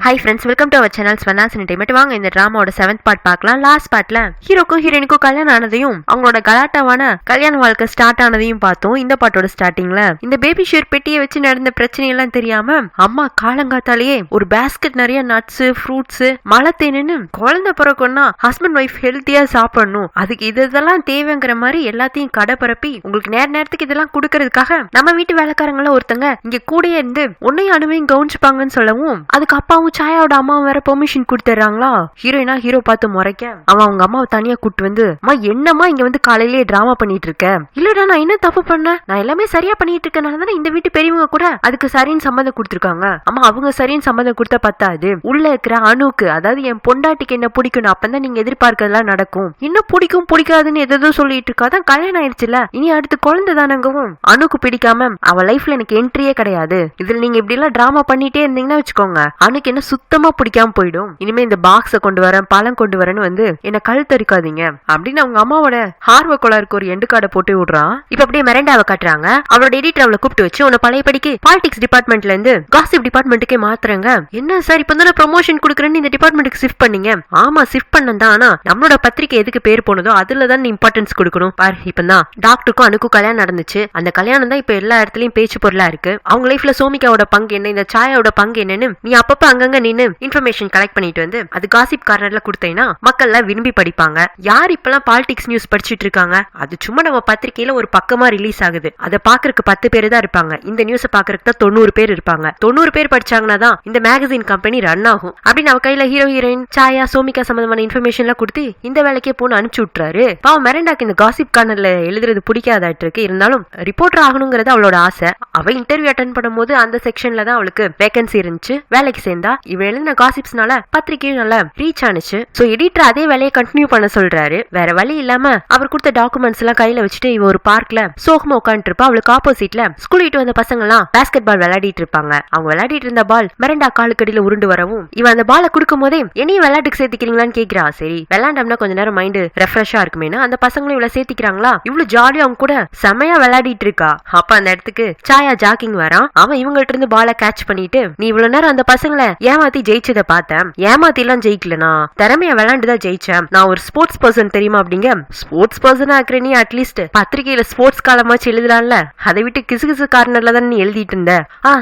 Hi friends, welcome to our channel Swarnas entertainment. வாங்க இந்த டிராமாவோட 7th part பார்க்கலாம். லாஸ்ட் பார்ட்ல ஹீரோக்கும் ஹீரோயினுக்கும் கல்யாணம் ஆனதையும் அவங்களோட கலாட்டாவான கல்யாண வாழ்க்கை ஸ்டார்ட் ஆனதையும் பார்த்தோம். இந்த பாட்டோட ஸ்டார்டிங்ல இந்த பேபி ஷேர் பெட்டியை வச்சு நடந்த பிரச்சனை எல்லாம் தெரியாம அம்மா காலங்காத்தாலேயே ஒரு பேஸ்கெட் நிறைய நட்ஸ், ஃப்ரூட்ஸ், மழை தேனுன்னு குழந்தை பிறக்கும்னா ஹஸ்பண்ட் ஒய்ஃப் ஹெல்த்தியா சாப்பிடணும், அதுக்கு இதெல்லாம் தேவைங்கிற மாதிரி எல்லாத்தையும் கடை பரப்பி உங்களுக்கு நேரத்துக்கு இதெல்லாம் கொடுக்கறதுக்காக நம்ம வீட்டு வேலைக்காரங்கள ஒருத்தங்க இங்க கூடயே இருந்து உன்னையும் அனுமையும் கவனிச்சுப்பாங்கன்னு சொல்லவும் அதுக்கு அப்பாவும் சாயாவோட அம்மா வேற பெர்மிஷன் கொடுத்துறாங்களா. ஹீரோயினா ஹீரோ பார்த்து முறைக்க அவங்க அம்மாவை தனியா கூட்டு வந்து, அம்மா என்னம்மா இங்க வந்து காலையிலேயே டிராமா பண்ணிட்டு இருக்க? இல்லடா நான் என்ன தப்பு பண்ணேன், நான் எல்லாமே சரியா பண்ணிட்டு இருக்கேன். இந்த வீட்டு பெரியவங்க கூட அதுக்கு சரின்னு சம்மதம் கொடுத்துருக்காங்க. அம்மா அவங்க சரின்னு சம்மதம் கொடுத்தா பத்தாது, உள்ள இருக்கிற அணுக்கு, அதாவது என் பொண்டாட்டிக்கு என்ன பிடிக்கணும், அப்பதான் நீங்க எதிர்பார்க்கறதெல்லாம் நடக்கும். இன்னும் பிடிக்கும் பிடிக்காதுன்னு எதோ சொல்லிட்டு இருக்காதான் கல்யாணம் ஆயிடுச்சுல, இனி அடுத்து குழந்தை தானங்கவும் அணுக்கு பிடிக்காம அவ லைஃப்ல எனக்கு என்ட்ரியே கிடையாது. இதுல நீங்க இப்படி எல்லாம் டிராமா பண்ணிட்டே இருந்தீங்கன்னா வச்சுக்கோங்க, அணுக்கு என்ன சுத்தமா பிடிக்காம போயிடும். இனிமே இந்த பாக்ஸ கொண்டு வரேன், பழம் கொண்டு வரேன்னு வந்து என்ன கழுத்தரிக்காதீங்க அப்படின்னு அவங்க அம்மாவோட ஆர்வ கோளாருக்கு ஒரு எண்டு கார்டை போட்டு விடுறான். இப்ப அப்படியே மிரண்டாவை காட்டுறாங்க. அவளோட எடிட்டர் அவளை கூப்பிட்டு வச்சு, உன்னை பழைய படிக்கு பாலிடிக்ஸ் டிபார்ட்மெண்ட்ல இருந்து காசிப் டிபார்ட்மெண்ட்டுக்கே மாத்துறங்க. என்ன சார் இப்ப தானே ப்ரமோஷன் கொடுக்குறேன்னு இந்த டிபார்ட்மெண்ட்டுக்கு ஷிஃப்ட் பண்ணீங்க? ஆமா ஷிஃப்ட் பண்ணதான், ஆனா நம்மளோட பத்திரிக்கை எதுக்கு பேர் போனதோ அதுலதான் இம்பார்ட்டன்ஸ் கொடுக்கணும். பாரு இப்பதான் டாக்டருக்கும் அணுக்கும் கல்யாணம் நடந்துச்சு, அந்த கல்யாணம் தான் இப்ப எல்லா இடத்துலயும் பேச்சு பொருளா இருக்கு. அவங்க லைஃப்ல சோமிகாவோட பங்கு என்ன, இந்த சாயாவோட பங்கு என்னன்னு நீ அப்பப்ப அங்கங்க நின்னு இன்ஃபர்மேஷன் கலெக்ட் பண்ணிட்டு வந்து அது காசிப் கார்னர்ல கொடுத்தீங்கன்னா மக்கள் எல்லாம் விரும்பி படிப்பாங்க. யார் இப்பெல்லாம் பாலிடிக்ஸ் நியூஸ் படிச்சுட்டு இருக்காங்க, அது சும்மா நம்ம பத்திரிகையில ஒரு பக்கமா ரிலீஸ் ஆகுது, அதை பாக்குறதுக்கு 10 பேர் தான் இருப்பாங்க, இந்த நியூஸை பாக்குறதுக்கு தான் 90 பேர் இருப்பாங்க. 90 பேர் படிச்சாங்கன்னா தான் இந்த மேகசின் கம்பெனி ரன் ஆகும் அப்படின்னு அவ கையில ஹீரோ ஹீரோயின் சாயா சோமிகா சம்பந்தமான இன்ஃபர்மேஷன் எல்லாம் கொடுத்து இந்த வேலைக்கே போன்னு அனுப்பிச்சு விட்டுறாரு. பாவம் மெரண்டாக்கு இந்த காசிப் கார்னர்ல எழுதுறது பிடிக்காதாட்டு இருக்கு, இருந்தாலும் ரிப்போர்ட்டர் ஆகணுங்கிறது அவளோட ஆசை. அவ இன்டர்வியூ அட்டென்ட் பண்ணும்போது அந்த செக்ஷன்ல தான் அவளுக்கு வேகன்சி இருந்துச்சு, வேலைக்கு சேர்ந்தா. இவ எழுதின காசிப்ஸ்னால பத்திரிக்கையும் நல்லா ரீச் ஆனிச்சு. சோ எடிட்டர் அதே வேலையை கண்டினியூ பண்ண சொல்றாரு. வேற வழி இல்லாம அவர் கொடுத்த டாக்குமெண்ட்ஸ் எல்லாம் கையில வச்சுட்டு இவ ஒரு பார்க்ல சோகமா உட்காந்துட்டு இருப்பா. அவளுக்கு ஆப்போசிட்ல ஸ்கூல் விட்டு வந்த பசங்க எல்லாம் பாஸ்கெட் பால் விளையாடிட்டு இருப்பாங்க. அவங்க விளையாடிட்டு இருந்த பால் மெரண்டா காலுக்கடியில உருண்டு வரவும் இவன் அந்த பாலை கொடுக்கும் போதே என்னையும் விளையாட்டுக்கு சேர்த்திக்கிறீங்களான்னு கேக்குறா. சரி விளையாண்டோம்னா கொஞ்ச நேரம் மைண்ட் ரெஃப்ரெஷ்ஷா இருக்குமேனு அந்த பசங்களும் இவ்வளவு சேர்த்திக்கிறாங்களா. இவ்வளவு ஜாலியா அவங்க கூட செமையா விளையாடிட்டு இருக்கா. அப்ப அந்த இடத்துக்கு சாயா ஜாக்கிங் வரான். அவன் இவங்கள்ட்ட இருந்து பாலை கேட்ச் பண்ணிட்டு, நீ இவ்வளவு நேரம் அந்த பசங்களை ஏமாத்தி ஜெயிச்சதை பார்த்தேன், ஏமாத்தி எல்லாம் ஜெயிக்கலனா, திறமையா விளையாண்டுதான் ஜெயிச்சேன், நான் ஒரு ஸ்போர்ட்ஸ் பர்சன் தெரியுமா அப்படிங்க. ஸ்போர்ட்ஸ் பர்சன் ஆக்குற நீ அட்லீஸ்ட் பத்திரிகையில ஸ்போர்ட்ஸ் காலமாச்சு எழுதலாம்ல, அதை விட்டு கிசு கிசு கார்னர்ல தான் நீ எழுதிட்டு இருந்த.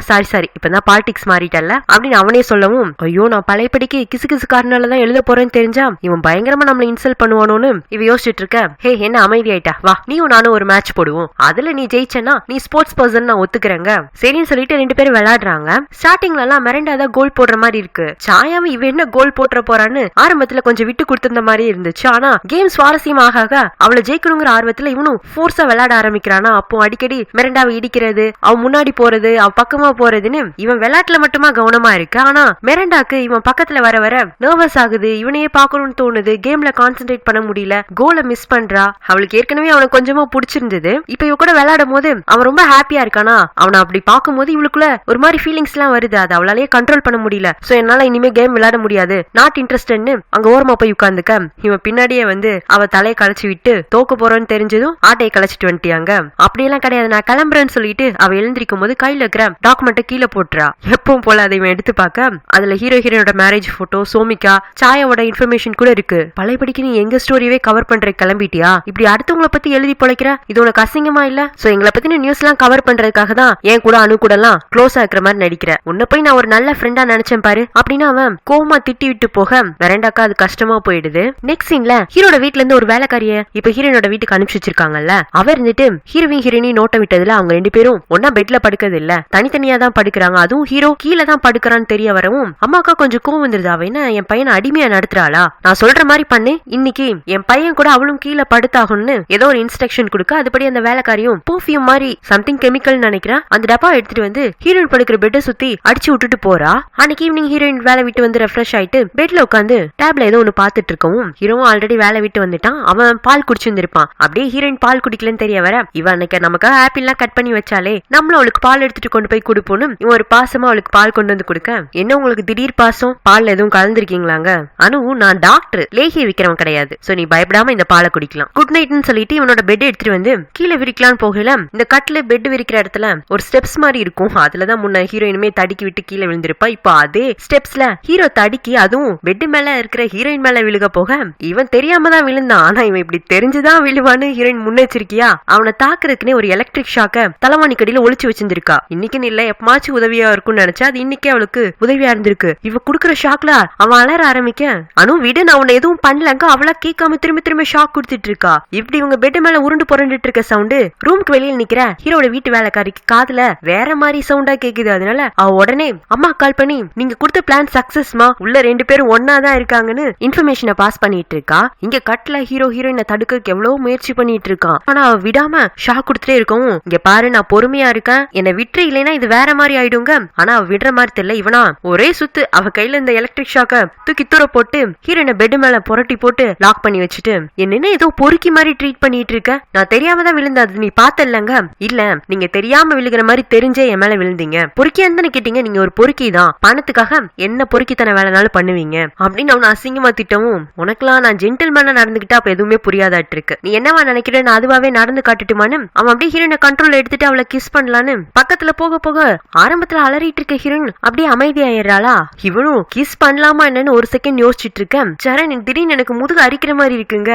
சாரி இப்பதான் பாலிடிக்ஸ் மாறிட்டல்ல அப்படின்னு அவனே சொல்லவும், ஐயோ நான் பழையபடிக்கு கிசு கிசு கார்னர்ல தான் எழுத போறேன்னு தெரிஞ்சா இவன் பயங்கரமா நம்மள இன்சல்ட் பண்ணுவானோன்னு இவ யோசிச்சுட்டு இருக்க. ஹே என்ன அமைதி ஆயிட்டா, வா நீயும் நானும் ஒரு மேட்ச் போடுவோம், அதுல நீ ஜெயிச்சனா நீ ஸ்போர்ட்ஸ் பர்சன் நான் ஒத்துக்கிறேங்க. சரின்னு சொல்லிட்டு 2 பேரும் விளையாடுறாங்க. ஸ்டார்டிங்ல எல்லாம் மெரண்டா தான் கோல் போடுற மாதிரி இருக்கு. சாயாவை இவ என்ன கோல் போட்டுற போறான்னு ஆரம்பத்துல கொஞ்சம் விட்டு கொடுத்திருந்த மாதிரி இருந்துச்சு. ஆனா கேம் சுவாரஸ்யமாக அவளை ஜெயிக்கணுங்கிற ஆர்வத்துல இவனும் ஃபோர்ஸா விளையாட ஆரம்பிக்கிறானா. அப்போ அடிக்கடி மெரண்டாவை இடிக்கிறது, அவ முன்னாடி போறது, அவ பக்கமா போறதுன்னு இவன் விளையாட்டுல மட்டுமா கவனமா இருக்கு. ஆனா மெரண்டாக்கு இவன் பக்கத்துல வர வர நர்வஸ் ஆகுது, இவனையே பாக்கணும்னு தோணுது, கேம்ல கான்சென்ட்ரேட் பண்ண முடியல, கோலை மிஸ் பண்றா. அவளுக்கு ஏற்கனவே அவனை கொஞ்சமா பிடிச்சிருந்தது, இப்ப இவ கூட விளையாடும் போது அவன் ரொம்ப ஹாப்பியா இருக்கானா. அவனை அப்படி பார்க்கும் போது இவளுக்குள்ள ஒரு மாதிரி ஃபீலிங்ஸ் எல்லாம் வருது, அது அவளாலேயே கண்ட்ரோல் பண்ண முடியல. சோ என்னால இனிமே கேம் விளையாட முடியாது, நாட் இன்ட்ரெஸ்ட்னு அங்க ஓரமா போய் உட்கார்ந்துக்க. இவன் பின்னாடியே வந்து அவ தலையை கழிச்சு விட்டு தோக்க போறோன்னு தெரிஞ்சதும் ஆட்டையை கழிச்சிட்டு வந்துட்டியாங்க. அப்படியெல்லாம் கிடையாது, நான் கிளம்புறேன்னு சொல்லிட்டு அவ எழுந்திருக்கும் போது கையில இருக்கிற டாக்குமெண்ட்டை கீழே போட்டுறா. எப்பவும் போல அதை இவன் எடுத்து பார்க்க அதுல ஹீரோ ஹீரோனோட மேரேஜ் போட்டோ, சோமிகா சாயாவோட இன்ஃபர்மேஷன் கூட இருக்கு. பழையபடிக்கு நீ எங்க ஸ்டோரியவே கவர் பண்ற கிளம்பிட்டியா, இப்படி அடுத்தவங்களை பத்தி எழுதி பொழைக்கிற, இது உனக்கு அசிங்கமா இல்ல? சோ எங்களை பத்தின நியூஸ் எல்லாம் கவர் பண்றதுக்காக தான் என் கூட அணு கூட எல்லாம் க்ளோஸா இருக்கிற மாதிரி நடிக்கிற, உன்னை போய் நான் ஒரு நல்ல ஃப்ரெண்டா நினைச்சேன் பாரு அப்படின்னு அவன் கோமா திட்டி விட்டு போக மெரண்டாக்கா அது கஷ்டமா போயிடுது. நெக்ஸ்ட் சீன்ல ஹீரோட வீட்ல இருந்து ஒரு வேலைக்காரிய இப்ப ஹீரோனோட வீட்டுக்கு அனுப்பிச்சு வச்சிருக்காங்கல்ல. அவர் இருந்துட்டு ஹீரோவையும் ஹீரோனையும் நோட்டம் விட்டதுல அவங்க 2 பேரும் ஒன்னா பெட்ல படுக்கிறது இல்ல, தனித்தனியா தான் படுக்கிறாங்க. அதுவும் ஹீரோ கீழே தான் படுக்கிறான்னு தெரிய வரவும் அம்மாக்கா கொஞ்சம் கோவம் வந்துருது. அவ என்ன என் பையனை அடிமையா நடத்துறாளா, நான் சொல்ற மாதிரி பண்ணு, இன்னைக்கு என் பையன் கூட அவளும் கீழே படுத்தாகணும்னு ஏதோ ஒரு இன்ஸ்ட்ரக்ஷன் கொடுக்க அதுபடி அந்த வேலைக்காரியும் பர்ஃபியூம் மாதிரி சம்திங் கெமிக்கல் நினைக்கிறேன் அந்த டப்பா எடுத்துட்டு வந்து ஹீரோயின் படுக்கிற பெட்டை சுத்தி அடிச்சு விட்டுட்டு போறா. அன்னைக்கு ஈவினிங் ஹீரோயின் வேலை விட்டு வந்து ரெஃப்ரெஷ் ஆயிட்டு பெட்ல உட்காந்து டேப்ல ஏதோ ஒன்னு பாத்துட்டு இருக்கவும் ஹீரோவும் ஆல்ரெடி வேலை விட்டு வந்துட்டான். அவன் பால் குடிச்சிருந்திருப்பான். அப்படியே ஹீரோயின் பால் குடிக்கலன்னு தெரிய வர இவன் அன்னைக்கு நமக்காக ஆப்பிள் எல்லாம் கட் பண்ணி வச்சாலே நம்மளும் அவளுக்கு பால் எடுத்துட்டு கொண்டு போய் கொடுப்போன்னு இவன் ஒரு பாசமா அவளுக்கு பால் கொண்டு வந்து கொடுக்க, என்ன உங்களுக்கு திடீர் பாசம், பால்ல எதுவும் கலந்துருக்கீங்களாங்க? அனு நான் டாக்டர், லேகிய விக்கிறவன் கிடையாது, சோ நீ பயப்படாம இந்த பாலை குடிக்கலாம், குட் நைட்னு சொல்லிட்டு இவனோட பெட் எடுத்துட்டு வந்து கீழே விரிக்கலான்னு போகல இந்த கட்ல பெட் விரிக்கிற இடத்துல ஒரு ஸ்டெப்ஸ் மாதிரி இருக்கும், அதுலதான் முன்ன ஹீரோயினுமே தடுக்கி விட்டு கீழே விழுந்திருப்பா. இப்போ அதே ஸ்டெப்ஸ்ல ஹீரோ தடுக்கி அதுவும் பெட் மேல இருக்கிற ஹீரோயின் மேல விழுக போக இவன் தெரியாம தான் விழுந்தான். ஆனா இவன் இப்படி தெரிஞ்சுதான் விழுவான்னு ஹீரோயின் முன்னெச்சரிக்கையா அவனை தாக்குறதுக்குன்னே ஒரு எலக்ட்ரிக் ஷாக்க தலைவாணி கடியில ஒளிச்சு வச்சிருந்திருக்கா. இன்னைக்குன்னு இல்ல, எப்பமாச்சும் உதவியா இருக்கும்னு நினைச்சா அது இன்னைக்கே அவளுக்கு உதவியா இருந்திருக்கு. இவ குடுக்குற ஷாக்ல அவன் அலற ஆரம்பிக்க, அனு விடு, நான் உன்னை எதுவும் பண்ணலங்க, அவளா கேட்காம திரும்ப திரும்ப ஷாக் கொடுத்துட்டு இருக்கா. இப்படி இவங்க பெட் மேல உருண்டு புரண்டுட்டு இருக்க சவுண்டு ரூமுக்கு வெளியில நிக்கிற ஹீரோட வீட்டு வேலைக்காரிக்கு காதுல வேற மாதிரி சவுண்டா கேக்குது. அதனால அவ உடனே அம்மா கால் பண்ணி, நீங்க கொடுத்த பிளான் சக்சஸ்மா, உள்ள 2 பேரும் ஒன்னாதான் இருக்காங்கன்னு இன்ஃபர்மேஷனை பாஸ் பண்ணிட்டு இருக்கா. இங்க கட்ல ஹீரோ ஹீரோயினை தடுக்க எவ்வளவு முயற்சி பண்ணிட்டு இருக்கான். ஆனா அவ விடாம ஷாக் கொடுத்துட்டே இருக்கவும், இங்க பாரு நான் பொறுமையா இருக்கேன், என்னை விட்டு இல்லைன்னா இது வேற மாதிரி ஆயிடுங்க. ஆனா அவ விடுற மாதிரி தெரியல. இவனா ஒரே சுத்து அவ கையில இந்த எலக்ட்ரிக் ஷாக்க தூக்கி தூர போட்டு ஹீரோயினை பெட் மேல புரட்டி போட்டு லாக் பண்ணி வச்சுட்டு, என்ன ஏதோ பொறுக்கி மாதிரி ட்ரீட் பண்ணிட்டு இருக்க, நான் தெரியாம தான் விழுந்தது, நீ பாத்த இல்லங்க. இல்ல, நீங்க தெரியாம விழுகிற மாதிரி தெரிஞ்சே என் மேல விழுந்தீங்க. பொறுக்கியான்னு கேட்டீங்க, நீங்க ஒரு பொறுக்கி தான், பணத்துக்காக என்ன பொறுக்கித்தன வேலைனாலும் பண்ணுவீங்க அப்படின்னு அவனை அசிங்கமா திட்டவும், உனக்குலாம் நான் ஜென்டில்மேனா நடந்துகிட்டா அப்ப எதுவுமே புரியாதாட்டு இருக்கு, நீ என்னவா நினைக்கிறேன், நான் அதுவாவே நடந்து காட்டுட்டுமான்னு அவன் அப்படியே ஹீரோயினை கண்ட்ரோல் எடுத்துட்டு அவளை கிஸ் பண்ணலான்னு பக்கத்துல போக போக ஆரம்பத்துல அலறிட்டு இருக்க ஹீரோயின் அப்படியே அமைதியாயிடுறாளா. இவனும் கிஸ் பண்ணலாமா என்னன்னு ஒரு செகண்ட் யோசிச்சுட்டு இருக்கேன். சரண், திடீர்னு எனக்கு முதுகு அரிக்கிற மாதிரி இருக்குங்க.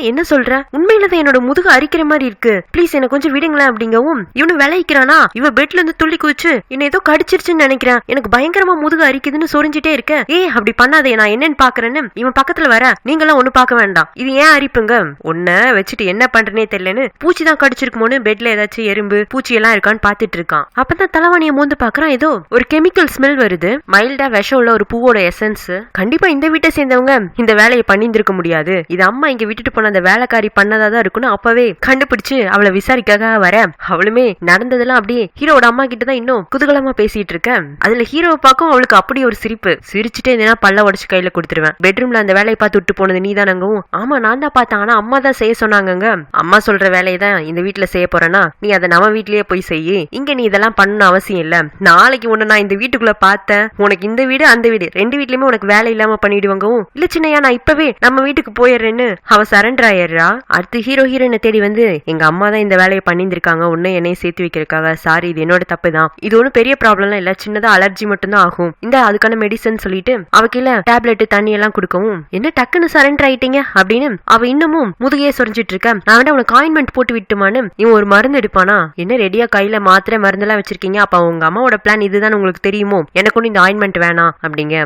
என்ன சொல்ற? உண்மையிலதான் என்னோட முதுகு அரிக்கிற மாதிரி இருக்கு, ப்ளீஸ் என்ன கொஞ்சம் விடுங்களேன் அப்படிங்கவும் இவனு விளைக்கிறானா. இவ பெட்ல இருந்து துள்ளி குதிச்சு என்ன ஏதோ கடிச்சிருச்சுன்னு நினைக்கிறேன், எனக்கு பயங்கரமா முதுகு அரிக்குதுன்னு சொரிஞ்சிட்டே இருக்க. அப்படி பண்ணாதே, நான் என்னன்னு பாக்குறேன்னு இவன் பக்கத்துல வர, நீங்களாம் ஒண்ணு பாக்க வேண்டாம், இது ஏன் அரிப்புங்க, உன்ன வச்சுட்டு என்ன பண்றேனே தெரியலன்னு பூச்சிதான் கடிச்சிருக்குமோன்னு பெட்ல ஏதாச்சும் எறும்பு பூச்சி எல்லாம் இருக்கான்னு பாத்துட்டு இருக்கான். அப்பதான் தலைவாணியை மோந்து பாக்குறான், ஏதோ ஒரு கெமிக்கல் ஸ்மெல் வருது, மைல்டா விஷம் உள்ள ஒரு பூவோட எசன்ஸ். கண்டிப்பா இந்த வீட்டை சேர்ந்தவங்க இந்த வேலையை பண்ணிருக்க முடியாது, இது அம்மா இங்க விட்டுட்டு போன அந்த வேலைக்காரி பண்ணதாதான் இருக்குன்னு அப்பவே கண்டுபிடிச்சு அவளை விசாரிக்காக வர, அவளுமே நடந்ததெல்லாம் அப்படியே ஹீரோட அம்மா கிட்டதான் இன்னும் குதூகலமா பேசிட்டு இருக்க. அதுல ஹீரோவை பார்க்கும் அவளுக்கு அப்படி ஒரு சிரிப்பு, சிரிச்சுட்டே இருந்தேன்னா பல்ல உடச்சு கையில கொடுத்துருவேன், பெட்ரூம்ல அந்த வேலையை பார்த்து விட்டு போனது நீ தானங்கவும், ஆமா நான் தான் பார்த்தேன், ஆனா அம்மா தான் செய்ய சொன்னாங்க, அம்மா சொல்ற வேலையை தான் இந்த வீட்டுல செய்ய போறேன்னா நீ அதை நம்ம வீட்லயே போய் செய்யி, இங்க நீ இதெல்லாம் பண்ணணும் அவசியம் இல்ல, நாளைக்கு உன்ன நான் இந்த வீட்டுக்குள்ள பார்த்தேன், உனக்கு இந்த வீடு அந்த வீடு 2 வீட்லயுமே உனக்கு வேலை இல்லாம பண்ணிடுவாங்கவும், இல்ல சின்னையா நான் இப்பவே நம்ம வீட்டுக்கு போயிடுறேன்னு அவ சரண்டர் ஆயிடுறா. அடுத்து ஹீரோ ஹீரோயினை தேடி வந்து, எங்க அம்மா தான் இந்த வேலையை பண்ணிருக்காங்க, உன்னை என்னையும் சேர்த்து வைக்கிறதுக்காக, சாரி இது என்னோட தப்பு தான், இது ஒன்னும் பெரிய ப்ராப்ளம் இல்ல, சின்னதா அலர்ஜி மட்டும் தான் ஆகும், இந்த அதுக்கான மெடிசன் சொல்லிட்டு அவக்கில டேப்லெட் தண்ணி எல்லாம் கொடுக்கவும், என்ன டக்குன்னு சரண்டர் ஆயிட்டீங்க அப்படின்னு அவ இன்னமும் முதுகையே சொரிஞ்சிட்டு இருக்க. நான் வேணா உனக்கு ஆயின்மெண்ட் போட்டு விட்டுமான்னு இவன் ஒரு மருந்து எடுப்பானா, என்ன ரெடியா கையில மாத்திரை மருந்து எல்லாம் வச்சிருக்கீங்க, அப்ப உங்க அம்மாவோட பிளான் இதுதான் உங்களுக்கு தெரியுமோ, எனக்கு ஒண்ணு இந்த ஆயின்மெண்ட் வேணாம் அப்படிங்க,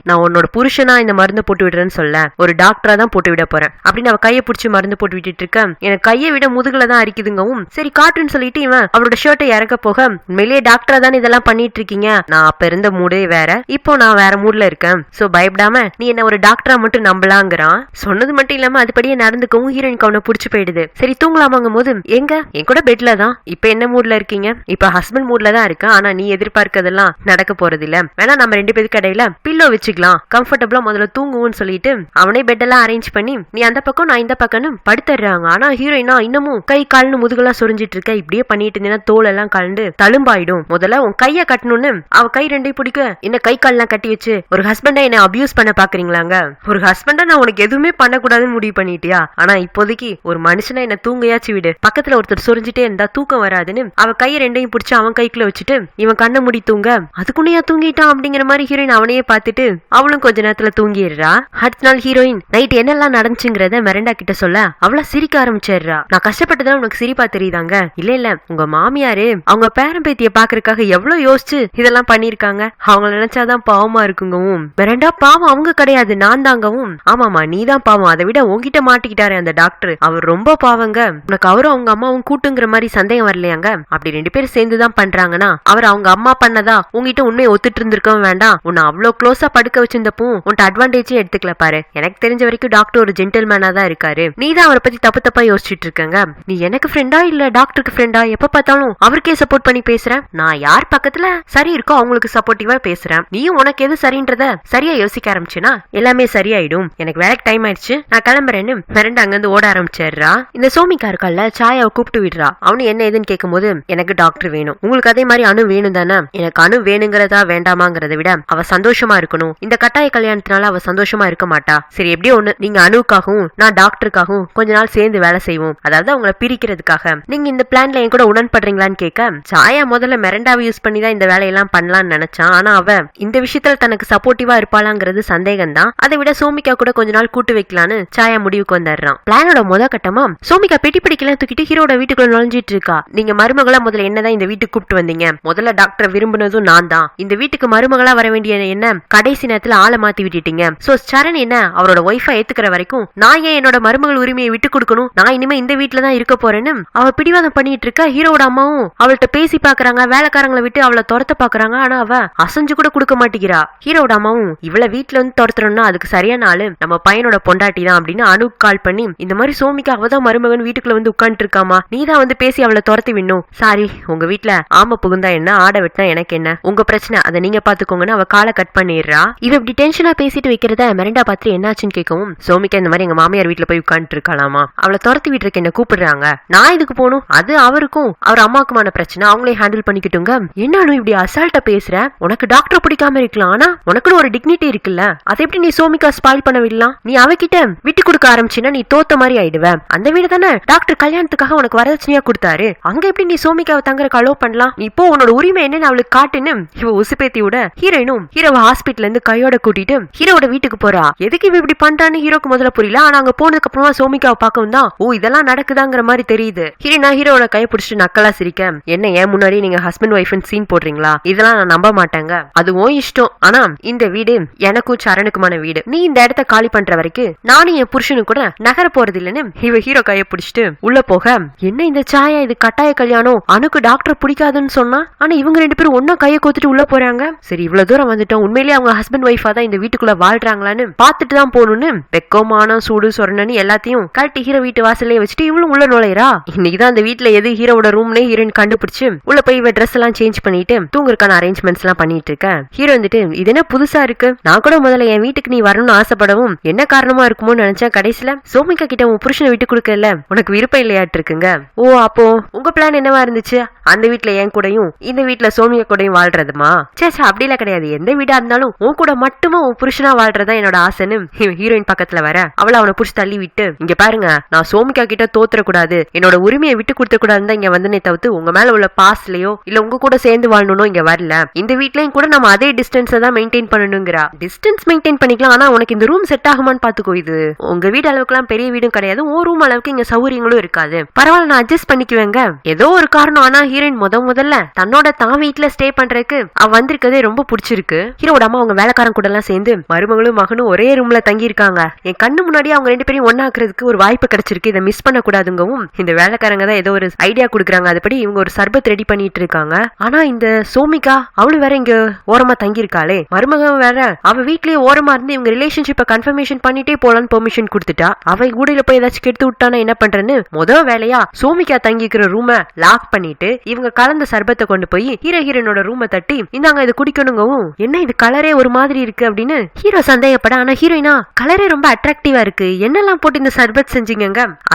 நான் உன்னோட புருஷனா இந்த மருந்து போட்டு விடுறேன்னு சொல்ல, ஒரு டாக்டரா தான் போட்டு விட போறேன் அப்படின்னு அவ கையை பிடிச்சி மருந்து போட்டு விட்டுட்டு இருக்க. எனக்கு கையை விட முதுகுல தான் அரிக்குதுங்கவும், சரி காட்டுன்னு சொல்லிட்டு இவன் அவரோட ஷர்ட்டை இறக்க போக, உண்மையிலேயே டாக்டரா தான் இதெல்லாம் பண்ணிட்டு இருக்கீங்க, நான் அப்ப இருந்த மூடே வேற, இப்போ நான் வேற மூட்ல இருக்கேன், சோ பயப்படாம நீ என்ன ஒரு டாக்டரா மட்டும் நம்பலாங்கிறான். சொன்னது மட்டும் இல்லாம அதுபடியே நடந்துக்கவும் ஹீரோயினுக்கு அவனை பிடிச்சு போயிடுது. சரி தூங்கலாமாங்கும் போது, எங்க என் கூட பெட்ல தான், இப்ப என்ன மூட்ல இருக்கீங்க, இப்ப ஹஸ்பண்ட் மூட்ல தான் இருக்கேன், ஆனா நீ எதிர்பார்க்கறதெல்லாம் நடக்க போறது இல்ல, வேணா நம்ம 2 பேருக்கு இடையில பில்லோ வச்சுக்கலாம், கம்ஃபர்டபுளா முதல்ல தூங்குவோம்னு சொல்லிட்டு அவனே பெட் எல்லாம் அரேஞ்ச் பண்ணி நீ அந்த பக்கம் நான் இந்த பக்கம்னு படுத்துறாங்க. ஆனா ஹீரோயினா இன்னமும் கை கால்னு முதுகெல்லாம் சொரிஞ்சிட்டு இருக்க, இப்படியே பண்ணிட்டு இருந்தீங்கன்னா தோல் எல்லாம் கலந்து தழும்பாயிடும், முதல்ல உன் கைய கட்டணும்னு அவ கை 2 பிடிக்க, என்ன கை கால் எல்லாம் கட்டி வச்சு ஒரு ஹஸ்பண்டா என்ன அபியூஸ் பண்ண பாக்குறீங்களாங்க, ஒரு ஹஸ்பண்டா நான் உனக்கு எதுவுமே பண்ணக்கூடாதுன்னு முடிவு பண்ணிட்டியா, ஆனா இப்போதைக்கு ஒரு மனுஷனா என்ன தூங்கையாச்சு விடு, பக்கத்துல ஒருத்தர் சொரிஞ்சிட்டே இருந்தா தூக்கம் வராதுன்னு அவ கைய 2 பிடிச்சு அவன் கைக்குள்ள வச்சுட்டு இவன் கண்ணை மூடி தூங்க, அதுக்குன்னையா தூங்கிட்டான் அப்படிங்கிற மாதிரி ஹீரோயின் அவனையே பார்த்துட்டு அவளும் கொஞ்ச நேரத்துல தூங்கிடுறா. அடுத்த நாள் ஹீரோயின் நைட் என்னெல்லாம் நடந்துச்சுங்கிறத மெரண்டா கிட்ட சொல்ல அவள சிரிக்க ஆரம்பிச்சிடுறா. நான் கஷ்டப்பட்டதான் உனக்கு சிரிப்பா தெரியுதாங்க, இல்ல உங்க மாமியாரு அவங்க பேரம்பேத்திய பாக்குறதுக்காக எவ்வளவு யோசிச்சு இதெல்லாம் பண்ணிருக்காங்க, அவங்க நினைச்சாதான் பாவமா இருக்குங்கவும், மெரண்டா பாவம் அவங்க கிடையாது நான் தாங்கவும், ஆமாமா நீதான் பாவம், அதை விட உங்ககிட்ட மாட்டிக்கிட்டாரு அந்த டாக்டர், அவர் ரொம்ப பாவங்க, உனக்கு அவரும் அவங்க அம்மாவும் கூட்டுங்கிற மாதிரி சந்தேகம் வரலையாங்க, அப்படி 2 பேரும் சேர்ந்துதான் பண்றாங்கன்னா அவர் அவங்க அம்மா பண்ணதா உங்ககிட்ட உண்மையை ஒத்துட்டு இருந்திருக்கவும் வேண்டாம், உன்னை அவ்வளவு க்ளோஸா படுக்க வச்சிருந்தப்போ உன்ட்ட அட்வான்டேஜே எடுத்துக்கல பாரு, எனக்கு தெரிஞ்ச வரைக்கும் டாக்டர் ஒரு ஜென்டில்மேனா தான் இருக்காரு, நீ தான் அவரை பத்தி தப்பா யோசிச்சுட்டு இருக்கங்க, நீ எனக்கு ஃப்ரெண்டா இல்ல டாக்டருக்கு ஃப்ரெண்டா, எப்ப பார்த்தாலும் அவருக்கே சப்போர்ட் பண்ணி பேசுறேன், நான் யார் பக்கத்துல சரி இருக்கோ அவங்களுக்கு சப்போர்ட்டிவா பேசுறேன், நீயும் உனக்கு எது சரின்றத சரியா யோசிக்க ஆரம்பிச்சுனா எல்லாமே சரியாயிடும், எனக்கு வேலைக்கு டைம் ஆயிடுச்சு நான் கிளம்புறேன்னு மிரண்டு அங்கிருந்து ஓட ஆரம்பிச்சிடுறா. இந்த சோமிகா இருக்கல்ல சாயாவை கூப்பிட்டு விடுறா. அவனு என்ன ஏதுன்னு கேட்கும் போது, எனக்கு டாக்டர் வேணும், உங்களுக்கு அதே மாதிரி அணு வேணும் தானே, எனக்கு அணு வேணுங்கிறதா வேண்டாமாங்கிறத விட அவ சந்தோஷமா இருக்கணும், இந்த கட்டாய கல்யாணத்தினால அவ சந்தோஷமா இருக்க மாட்டா, சரி எப்படியோ ஒண்ணு, நீங்க அணுக்காகவும் நான் டாக்டருக்காகவும் கொஞ்ச நாள் சேர்ந்து வேலை செய்வோம், அதாவது அவங்கள பிரிக்கிறதுக்காக நீங்க இந்த பிளான்ல என் கூட உடன்படுறீங்களான்னு கேட்க, சாயா முதல்ல மெரண்டாவை யூஸ் பண்ணி தான் இந்த வேலையெல்லாம் பண்ணலாம்னு நினைச்சான், ஆனா அவ இந்த விஷயத்துல தனக்கு சப்போர்ட்டிவா இருப்பாளாங்கிறது சந்தேகம் தான். அதை விட சோமிகா கூட கொஞ்ச நாள் கூட்டு வைக்கலான்னு சாயா முடிவுக்கு வந்துடுறான். பிளானோட முத கட்டமா சோமிகா பெட்டி பிடிக்கலாம் தூக்கிட்டு ஹீரோட வீட்டுக்குள்ள நுழைஞ்சிட்டு இருக்கா. நீங்க மருமகளா முதல்ல என்னதான் இந்த வீட்டுக்கு கூப்பிட்டு வந்தீங்க? முதல்ல டாக்டர் விரும்பினதும் நான் தான். இந்த வீட்டுக்கு மருமகளா வர வேண்டிய என்ன கடைசி நேரத்துல ஆளை மாத்தி விட்டுட்டீங்க. சோ சரண் என்ன அவரோட ஒய்ஃபா ஏத்துக்கிற வரைக்கும் நான் ஏன் என்னோட மருமகள் உரிமையை விட்டு கொடுக்கணும்? நான் இனிமே இந்த வீட்டுல தான் இருக்க போறேன்னு அவ பிடிவாதம் பண்ணிட்டு இருக்கா. ஹீரோட அம்மாவும் அவள்கிட்ட பேசி பாக்குறாங்க, வேலைக்காரங்களை விட்டு அவளை துரத்த பாக்குறாங்க. ஆனா அவ அசைஞ்சு கூட கொடுக்க மாட்டேங்கிறா. ஹீரோட அம்மாவும் இவளை வீட்டுல வந்து துரத்துறோம்னா அதுக்கு சரியான ஆளு நம்ம பையனோட பொண்டாட்டி தான் அப்படின்னு அனுக்கு கால் பண்ணி இந்த மாதிரி சோமிக்கு அவதான் மருமகன் வீட்டுக்குள்ள வந்து உட்காந்துட்டு இருக்காமா, நீ தான் வந்து பேசி அவளை துரத்தி விடணும். சாரி, உங்க வீட்டுல ஆம புகுந்தா என்ன, ஆட வெட்டினா எனக்கு என்ன, உங்க பிரச்சனை, அதை நீங்க பாத்துக்கோங்கன்னு அவ காலை கட் பண்ணிடுறா. இவ இப்படி டென்ஷனா பேசிட்டு வைக்கிறத மெரண்டா பார்த்து என்னாச்சுன்னு கேட்கவும் சோமிகா இந்த மாதிரி எங்க மாமியார் வீட்டுல போய் உட்காந்துட்டு இருக்காளாமா, அவளை துரத்தி விட்டுருக்கு என்ன கூப்பிடுறாங்க, நான் இதுக்கு போகணும், அது அவருக்கும் அவர் அம்மாக்குமான பிரச்சனை, அவங்களே ஹேண்டில் பண்ணிக்கிட்டுங்க. என்னன்னு இப்படி அசால்ட்டா பேசுற? உனக்கு டாக்டர் பிடிக்காம இருக்கலாம், ஆனா உனக்குன்னு ஒரு டிக்னிட்டி இருக்குல்ல, அதை எப்படி நீ சோமிகா ஸ்பாயில் பண்ண விடலாம்? நீ அவகிட்ட விட்டு கொடுக்க ஆரம்பிச்சினா நீ தோத்த மாதிரி ஆயிடுவ. அந்த வீடு தானே டாக்டர் கல்யாணத்துக்காக உனக்கு வரதட்சணையா கொடுத்தாரு, அங்க எப்படி நீ சோமிகாவை தங்கறக்கு அலோ பண்ணலாம்? நீ இப்போ உன்னோட உரிமை என்னன்னு அவளுக்கு காட்டுன்னு இவ உசுப்பேத்தி விட ஹீரோயினும் ஹீரோவை ஹாஸ்பிட்டல்ல இருந்து கையோட கூட்டிட்டு ஹீரோட வீட்டுக்கு போறா. எதுக்கு இவ இப்படி பண்றான்னு ஹீரோக்கு முதல்ல புரியல. ஆனா அங்க போனதுக்கு அப்புறமா சோமிகாவை பார்க்கவும் தான் ஓ இதெல்லாம் நடக்குதாங்கிற மாதிரி தெரியுது. ஹீரோனா ஹீரோட கையை பிடிச்சிட்டு நக்கலா சிரிக்க, என்ன ஏன் முன்னாடி நீங்க ஹஸ்பண்ட் ஒய்ஃப்னு சீன் போடுறீங்களா? இதெல்லாம் நான் நம்ப மாட்டேங்க, அதுவும் இஷ்டம். ஆனா இந்த வீடு எனக்கும் சரணுக்குமான வீடு, நீ இந்த இடத்த காலி பண்ற வரைக்கும் நானும் என் புருஷனு கூட நகர போறது இல்லன்னு இவ ஹீரோ கையை பிடிச்சிட்டு உள்ள போக, என்ன இந்த சாயா இது கட்டாய கல்யாணம், அனுக்கு டாக்டர் பிடிக்காதுன்னு சொன்னா ஆனா இவங்க ரெண்டு பேரும் ஒன்னா கையை கோத்துட்டு உள்ள போறாங்க. சரி இவ்வளவு தூரம் வந்துட்டோம், உண்மையிலேயே அவங்க ஹஸ்பண்ட் ஒய்ஃபா தான் இந்த வீட்டுக்குள்ள வாழ்றாங்களான்னு பாத்துட்டு தான் போகணும்னு வெக்கமான சூடு சொரணன்னு எல்லாத்தையும் கழட்டி ஹீரோ வீட்டு வாசலே வச்சுட்டு இவளும் உள்ள நுழையறா. இன்னைக்குதான் அந்த வீட்டுல எது ஹீரோட ரூம்னே ஹீரோயின் கண்டுபிடிச்சு உள்ள போய் இவ ட்ரெஸ் எல்லாம் சேஞ்ச் பண்ணிட்டு தூங்குறதுக்கான அரேஞ்ச்மெண்ட்ஸ் எல்லாம் பண்ணிட்டு இருக்க. ஹீரோ வந்துட்டு இது என்ன புதுசா இருக்கு, நான் கூட முதல்ல என் வீட்டுக்கு நீ வரணும்னு ஆசைப்படவும் என்ன காரணமா இருக்குமோ நினைச்சேன், கடைசியில சோமிகா கிட்ட உன் புருஷனை விட்டு கொடுக்கல உனக்கு விருப்பம் இல்லையாட்டு இருக்குங்க. ஓ அப்போ உங்க பிளான் என்னவா இருந்துச்சு? அந்த வீட்டுல என் கூடயும் இந்த வீட்டுல சோமிகா கூடயும் வாழ்றதுமா? சேச்சா அப்படிலாம் கிடையாது, எந்த வீடா இருந்தாலும் உன் கூட மட்டுமா உன் புருஷனா வாழ்றதா என்னோட ஆசைன்னு ஹீரோயின் பக்கத்துல வர அவளை அவனை புடிச்சு தள்ளி விட்டு, இங்க பாருங்க நான் சோமிகா கிட்ட தோத்துற கூடாது, என்னோட உரிமையை விட்டு கொடுத்த கூடாதுன்னு தான் இங்க வந்தனே தவிர்த்து உங்க மேல உள்ள பாஸ்லயோ இல்ல உங்க கூட சேர்ந்து வாழணும் இங்க வரல. இந்த வீட்லயும் கூட நம்ம அதே டிஸ்டன்ஸை தான் மெயின்டைன் பண்ணணுங்கிறா. டிஸ்டன்ஸ் மெயின்டைன் பண்ணிக்கலாம், ஆனா உனக்கு இந்த ரூம் செட் ஆகுமான்னு பாத்துக்கோ. இது உங்க வீடு அளவுக்கு எல்லாம் பெரிய வீடும் கிடையாது, ஓ ரூம் அளவுக்கு இங்க சௌகரியங்களும் இருக்காது, பரவாயில்ல நான் அட்ஜஸ்ட் பண்ணிக்குவேங்க. ஏதோ ஒரு காரணம். ஆனா ஹீரோயின் முதல்ல தன்னோட தான் வீட்டுல ஸ்டே பண்றதுக்கு அவ வந்திருக்கதே ரொம்ப பிடிச்சிருக்கு. ஹீரோட அம்மா அவங்க வேலைக்காரன் கூட எல்லாம் சேர்ந்து மருமகளும் மகனும் ஒரே ரூம்ல தங்கி இருக்காங்க. என் கண்ணு முன்னாடி அவங்க ரெண்டு பேரும் ஒன்னாக்குறதுக்கு ஒரு வாய்ப்பு கிடைச்சிருக்கு, இதை மிஸ் பண்ண கூடாதுங்கவும் இந்த வேலைக்காரங்க தான் ஏதோ ஒரு ஐடியா கொடுக்குறாங்க. அதுபடி இவங்க ஒரு சர்பத் ரெடி பண்ணிட்டு இருக்காங்க. ஆனா இந்த சோமிகா அவளு வேற இங்க ஓரமா தங்கி இருக்காளே, மருமகன் வேற அவ வீட்லயே ஓரமா இருந்து இவங்க ரிலேஷன்ஷிப்பை கன்ஃபர்மேஷன் பண்ணிட்டே போலான்னு பெர்மிஷன் கொடுத்துட்டா. அவ கூடையில போய் ஏதாச்சும் கெடுத்து விட்டானா என்ன பண்றேன்னு முதல் வேலையா சோமிகா தங்கிக்கிற ரூம லாக் பண்ணிட்டு இவங்க கலந்த சர்பத்தை கொண்டு போய் ஹீரோயினோட ரூம தட்டி இந்தாங்க இது குடிக்கணுங்கவும், என்ன இது கலரே ஒரு மாதிரி இருக்கு அப்படின்னு ஹீரோ சந்தேகப்பட, ஆனா ஹீரோயினா கலரே ரொம்ப அட்ராக்டிவா இருக்கு, என்னெல்லாம் போட்டு இந்த சர்பத் செஞ்சீங்க?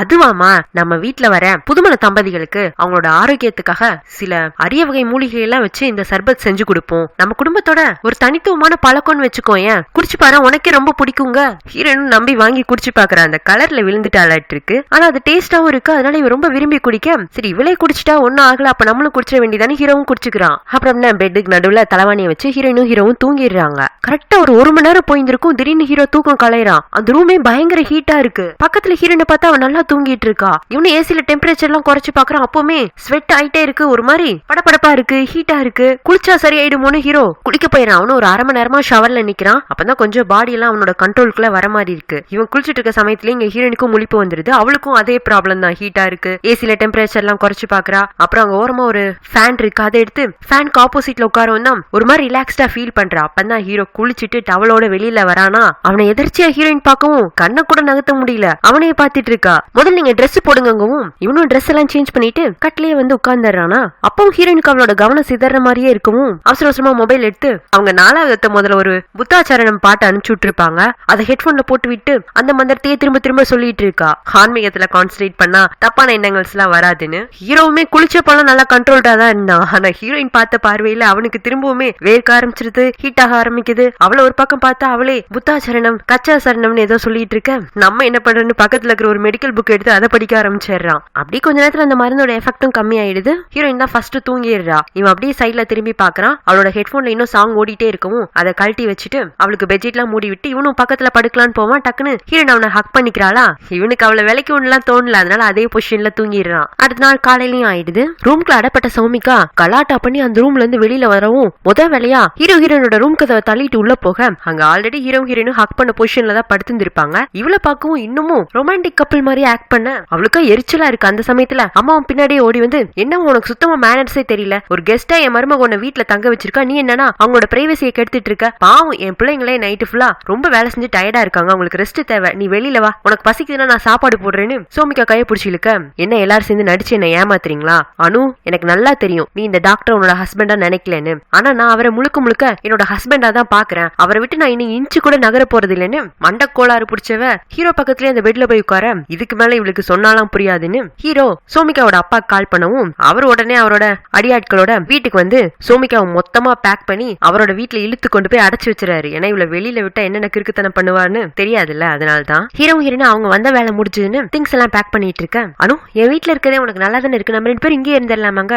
அதுவாமா நம்ம வீட்டுல வர புதுமண தம்பதிகளுக்கு அவங்களோட ஆரோக்கியத்துக்காக சில அரிய வகை மூலிகை எல்லாம் வச்சு இந்த சர்பத் செஞ்சு கொடுப்போம், நம்ம குடும்பத்தோட ஒரு தனித்துவமான பழக்கம்னு வச்சுக்கோ, ஏன் குடிச்சு பாரு உனக்கே ரொம்ப பிடிக்குங்க. ஹீரோயின் நம்பி வாங்கி குடிச்சு பாக்குற, அந்த கலர்ல விழுந்துட்டாலாட்டு இருக்கு, ஆனா அது டேஸ்டாவும் இருக்கு, அதனால இவ ரொம்ப விரும்பி குடிக்க, சரி இவளே குடிச்சிட்டா ஒன்னும் ஆகல அப்ப நம்மளும் குடிச்சிட வேண்டியதானே ஹீரோவும் குடிச்சுக்கிறான். அப்புறம் பெட்டுக்கு நடுவுல தலைவாணியை வச்சு ஹீரோவும் தூங்கிடுறாங்க. கரெக்டா ஒரு மணி நேரம் போயிருக்கும், திடீர்னு ஹீரோ தூக்கம் கலையறான். அந்த ரூமே பயங்கர ஹீட்டா இருக்கு. பக்கத்துல ஹீரோனை பார்த்தா அவன் நல்லா தூங்கிட்டு இருக்கா. இவனு ஏசில டெம்பரேச்சர் எல்லாம் குறைச்சு பாக்குறான், அப்பவுமே ஸ்வெட் ஆயிட்டே இருக்கு, ஒரு மாதிரி படப்படப்பா இருக்கு, ஹீட்டா இருக்கு. குளிச்சா சரியாயிடுமோன்னு ஹீரோ குளிக்க போயிடான். அவனு ஒரு அரை மணி நேரமா ஷவர்ல நிக்கிறான். அப்பதான் கொஞ்சம் பாடி எல்லாம் அவனோட கண்ட்ரோலுக்குள்ள வர மாதிரி இருக்கு. இவன் குளிச்சுட்டு இருக்க சமயத்துல இங்க ஹீரோனுக்கும் முழிப்பு வந்துருது. அவளுக்கும் அதே ப்ராப்ளம் தான், ஹீட்டா இருக்கு. ஏசில டெம்பரேச்சர் எல்லாம் குறைச்சு பாக்குறா. அப்புறம் அங்க ஓரமா ஒரு ஃபேன் இருக்கு, அதை எடுத்து ஃபேனுக்கு ஆப்போசிட்ல உட்காரவும் தான் ஒரு மாதிரி ரிலாக்ஸ்டா ஃபீல் பண்றா. அப்பதான் ஹீரோ குளிச்சுட்டு டவலோட வெளியில வரானா. அவனை எதிர்ச்சியா ஹீரோயின் பார்க்கவும் கண்ணை கூட நகர்த்த முடியல, அவனையே பாத்துட்டு இருக்கா. முதல்ல நீங்க ட்ரெஸ் போடுங்கவும் இவனும் ட்ரெஸ் எல்லாம் சேஞ்ச் பண்ணிட்டு கட்லயே வந்து உட்கார்ந்துறானா. அப்பவும் ஹீரோயினுக்கு அவளோட கவனம் சிதற மாதிரியே இருக்கவும் அவசர அவசரமா மொபைல் எடுத்து அவங்க 4வது முதல்ல ஒரு புத்தாச்சாரணம் பாட்டு அனுப்பிச்சு விட்டுருப்பாங்க, அதை ஹெட்போன்ல போட்டு விட்டு அந்த மந்திரத்தையே திரும்ப திரும்ப சொல்லிட்டு இருக்கா. ஆன்மீகத்துல கான்சன்ட்ரேட் பண்ணா தப்பான எண்ணங்கள்ஸ் எல்லாம் வராதுன்னு. ஹீரோவுமே குளிச்சப்பெல்லாம் நல்லா கண்ட்ரோல்டா தான் இருந்தான். ஆனா ஹீரோயின் பார்த்த பார்வையில அவனுக்கு திரும்பவுமே வேர்க்க ஆரம்பிச்சிருது, ஹீட் ஆக ஆரம்பிக்குது. அவளை ஒரு பக்கம் பார்த்தா அவளே புத்தாச்சரணம் கச்சா சரணம்னு ஏதோ சொல்லிட்டு இருக்க. நம்ம என்ன பண்றோம்னு பக்கத்துல இருக்கிற ஒரு மெடிக்கல் புக் எடுத்து அதை படிக்க ஆரம்பிச்சிடுறான். அப்படி கொஞ்ச நேரத்துல அந்த மருந்தோட எஃபெக்டும் கம்மி ஆயிடுது. ஹீரோயின் தான் ஃபர்ஸ்ட் தூங்கிடுறா. இவன் அப்படியே சைட்ல திரும்பி பாக்குறான். அவளோட ஹெட்போன்ல போன்ல இன்னும் சாங் ஓடிட்டே இருக்கவும் அதை கழட்டி வச்சுட்டு அவளுக்கு பெட்ஷீட்லாம் மூடி விட்டு இவனும் பக்கத்துல படுக்கலான்னு போவான். டக்குன்னு ஹீரோயின் அவனை ஹக் பண்ணிக்கிறாளா. இவனுக்கு அவளை விலைக்கு ஒண்ணுலாம் தோணல, அதனால அதே பொசிஷன்ல தூங்கிடுறான். அடுத்த நாள் காலையிலயும் ஆயிடுது. ரூம்குள்ள அடப்பட்ட சௌமிகா கலாட்டா பண்ணி அந்த ரூம்ல இருந்து வெளியில வரவும் வேலையா ஹீரோயினோட ரூம் கதவை தள்ளிட்டு உள்ள போக அங்க ஆல்ரெடி ஹீரோயினும் ஹக் பண்ண பொசிஷன்ல தான் படுத்திருப்பாங்க. இவளை பார்க்கவும் இன்னமும் ரொமான்டிக் கப்பிள் மாதிரி ஆக்ட் பண்ண அவளுக்கு எரிச்சலா இருக்கு. அந்த சமயத்துல அம்மாவும் பின்னாடியே ஓடி வந்து, என்ன உனக்கு சுத்தமா மேனர்ஸே தெரியல, ஒரு கெஸ்டா என் மருமக உன்னை வீட்டுல தங்க வச்சிருக்கா, நீ என்னன்னா அவங்களோட பிரைவசியை கெடுத்துட்டு இருக்க, பாவம் என் பிள்ளைங்களே நைட்டு ஃபுல்லா ரொம்ப வேலை செஞ்சு டயர்டா இருக்காங்க, அவங்களுக்கு ரெஸ்ட் தேவை, நீ வெளியில வா, உனக்கு பசிக்குதுன்னா நான் சாப்பாடு போடுறேன்னு சோமிகா கையை பிடிச்சிருக்க. என்ன எல்லாரும் சேர்ந்து நடிச்சு என்ன ஏமாத்துறீங்களா? அனு, எனக்கு நல்லா தெரியும் நீ இந்த டாக்டர் உன்னோட ஹஸ்பண்டா நினைக்கலன்னு, ஆனா நான் அவரை முழுக்க முழுக்க என்னோட ஹஸ்பண்டா தான் பாக்குறேன், அவரை விட்டு நான் இன்னும் இன்ச்சு கூட நகர போறது இல்லைன்னு மண்டக்கோளாறு பிடிச்சவ ஹீரோ பக்கத்துல அந்த பெட்ல போய் உட்கார. இதுக்கு மேல இவளுக்கு சொன்னாலாம் புரியாதுன்னு ஹீரோ சோமிகாவோட அப்பா கால் பண்ணவும் அவர் உடனே அவரோட அடியாட்களோட வீட்டுக்கு வந்து சோமிகாவை மொத்தமா பேக் பண்ணி அவரோட வீட்டுல இழுத்து கொண்டு போய் அடைச்சு வச்சிருக்காரு. ஏன்னா இவளை வெளியில விட்டா என்னென்ன கிறுக்குத்தனம் பண்ணுவான்னு தெரியாதுல்ல, அதனாலதான் ஹீரோயின் அவங்க வந்த வேலை முடிஞ்சதுன்னு திங்ஸ் எல்லாம் பேக் பண்ணிட்டு இருக்க. அனு, என் வீட்டுல இருக்கதே உனக்கு நல்லா தானே இருக்கு, நம்ம 2 பேரும் இங்கே இருந்துடலாமாங்க.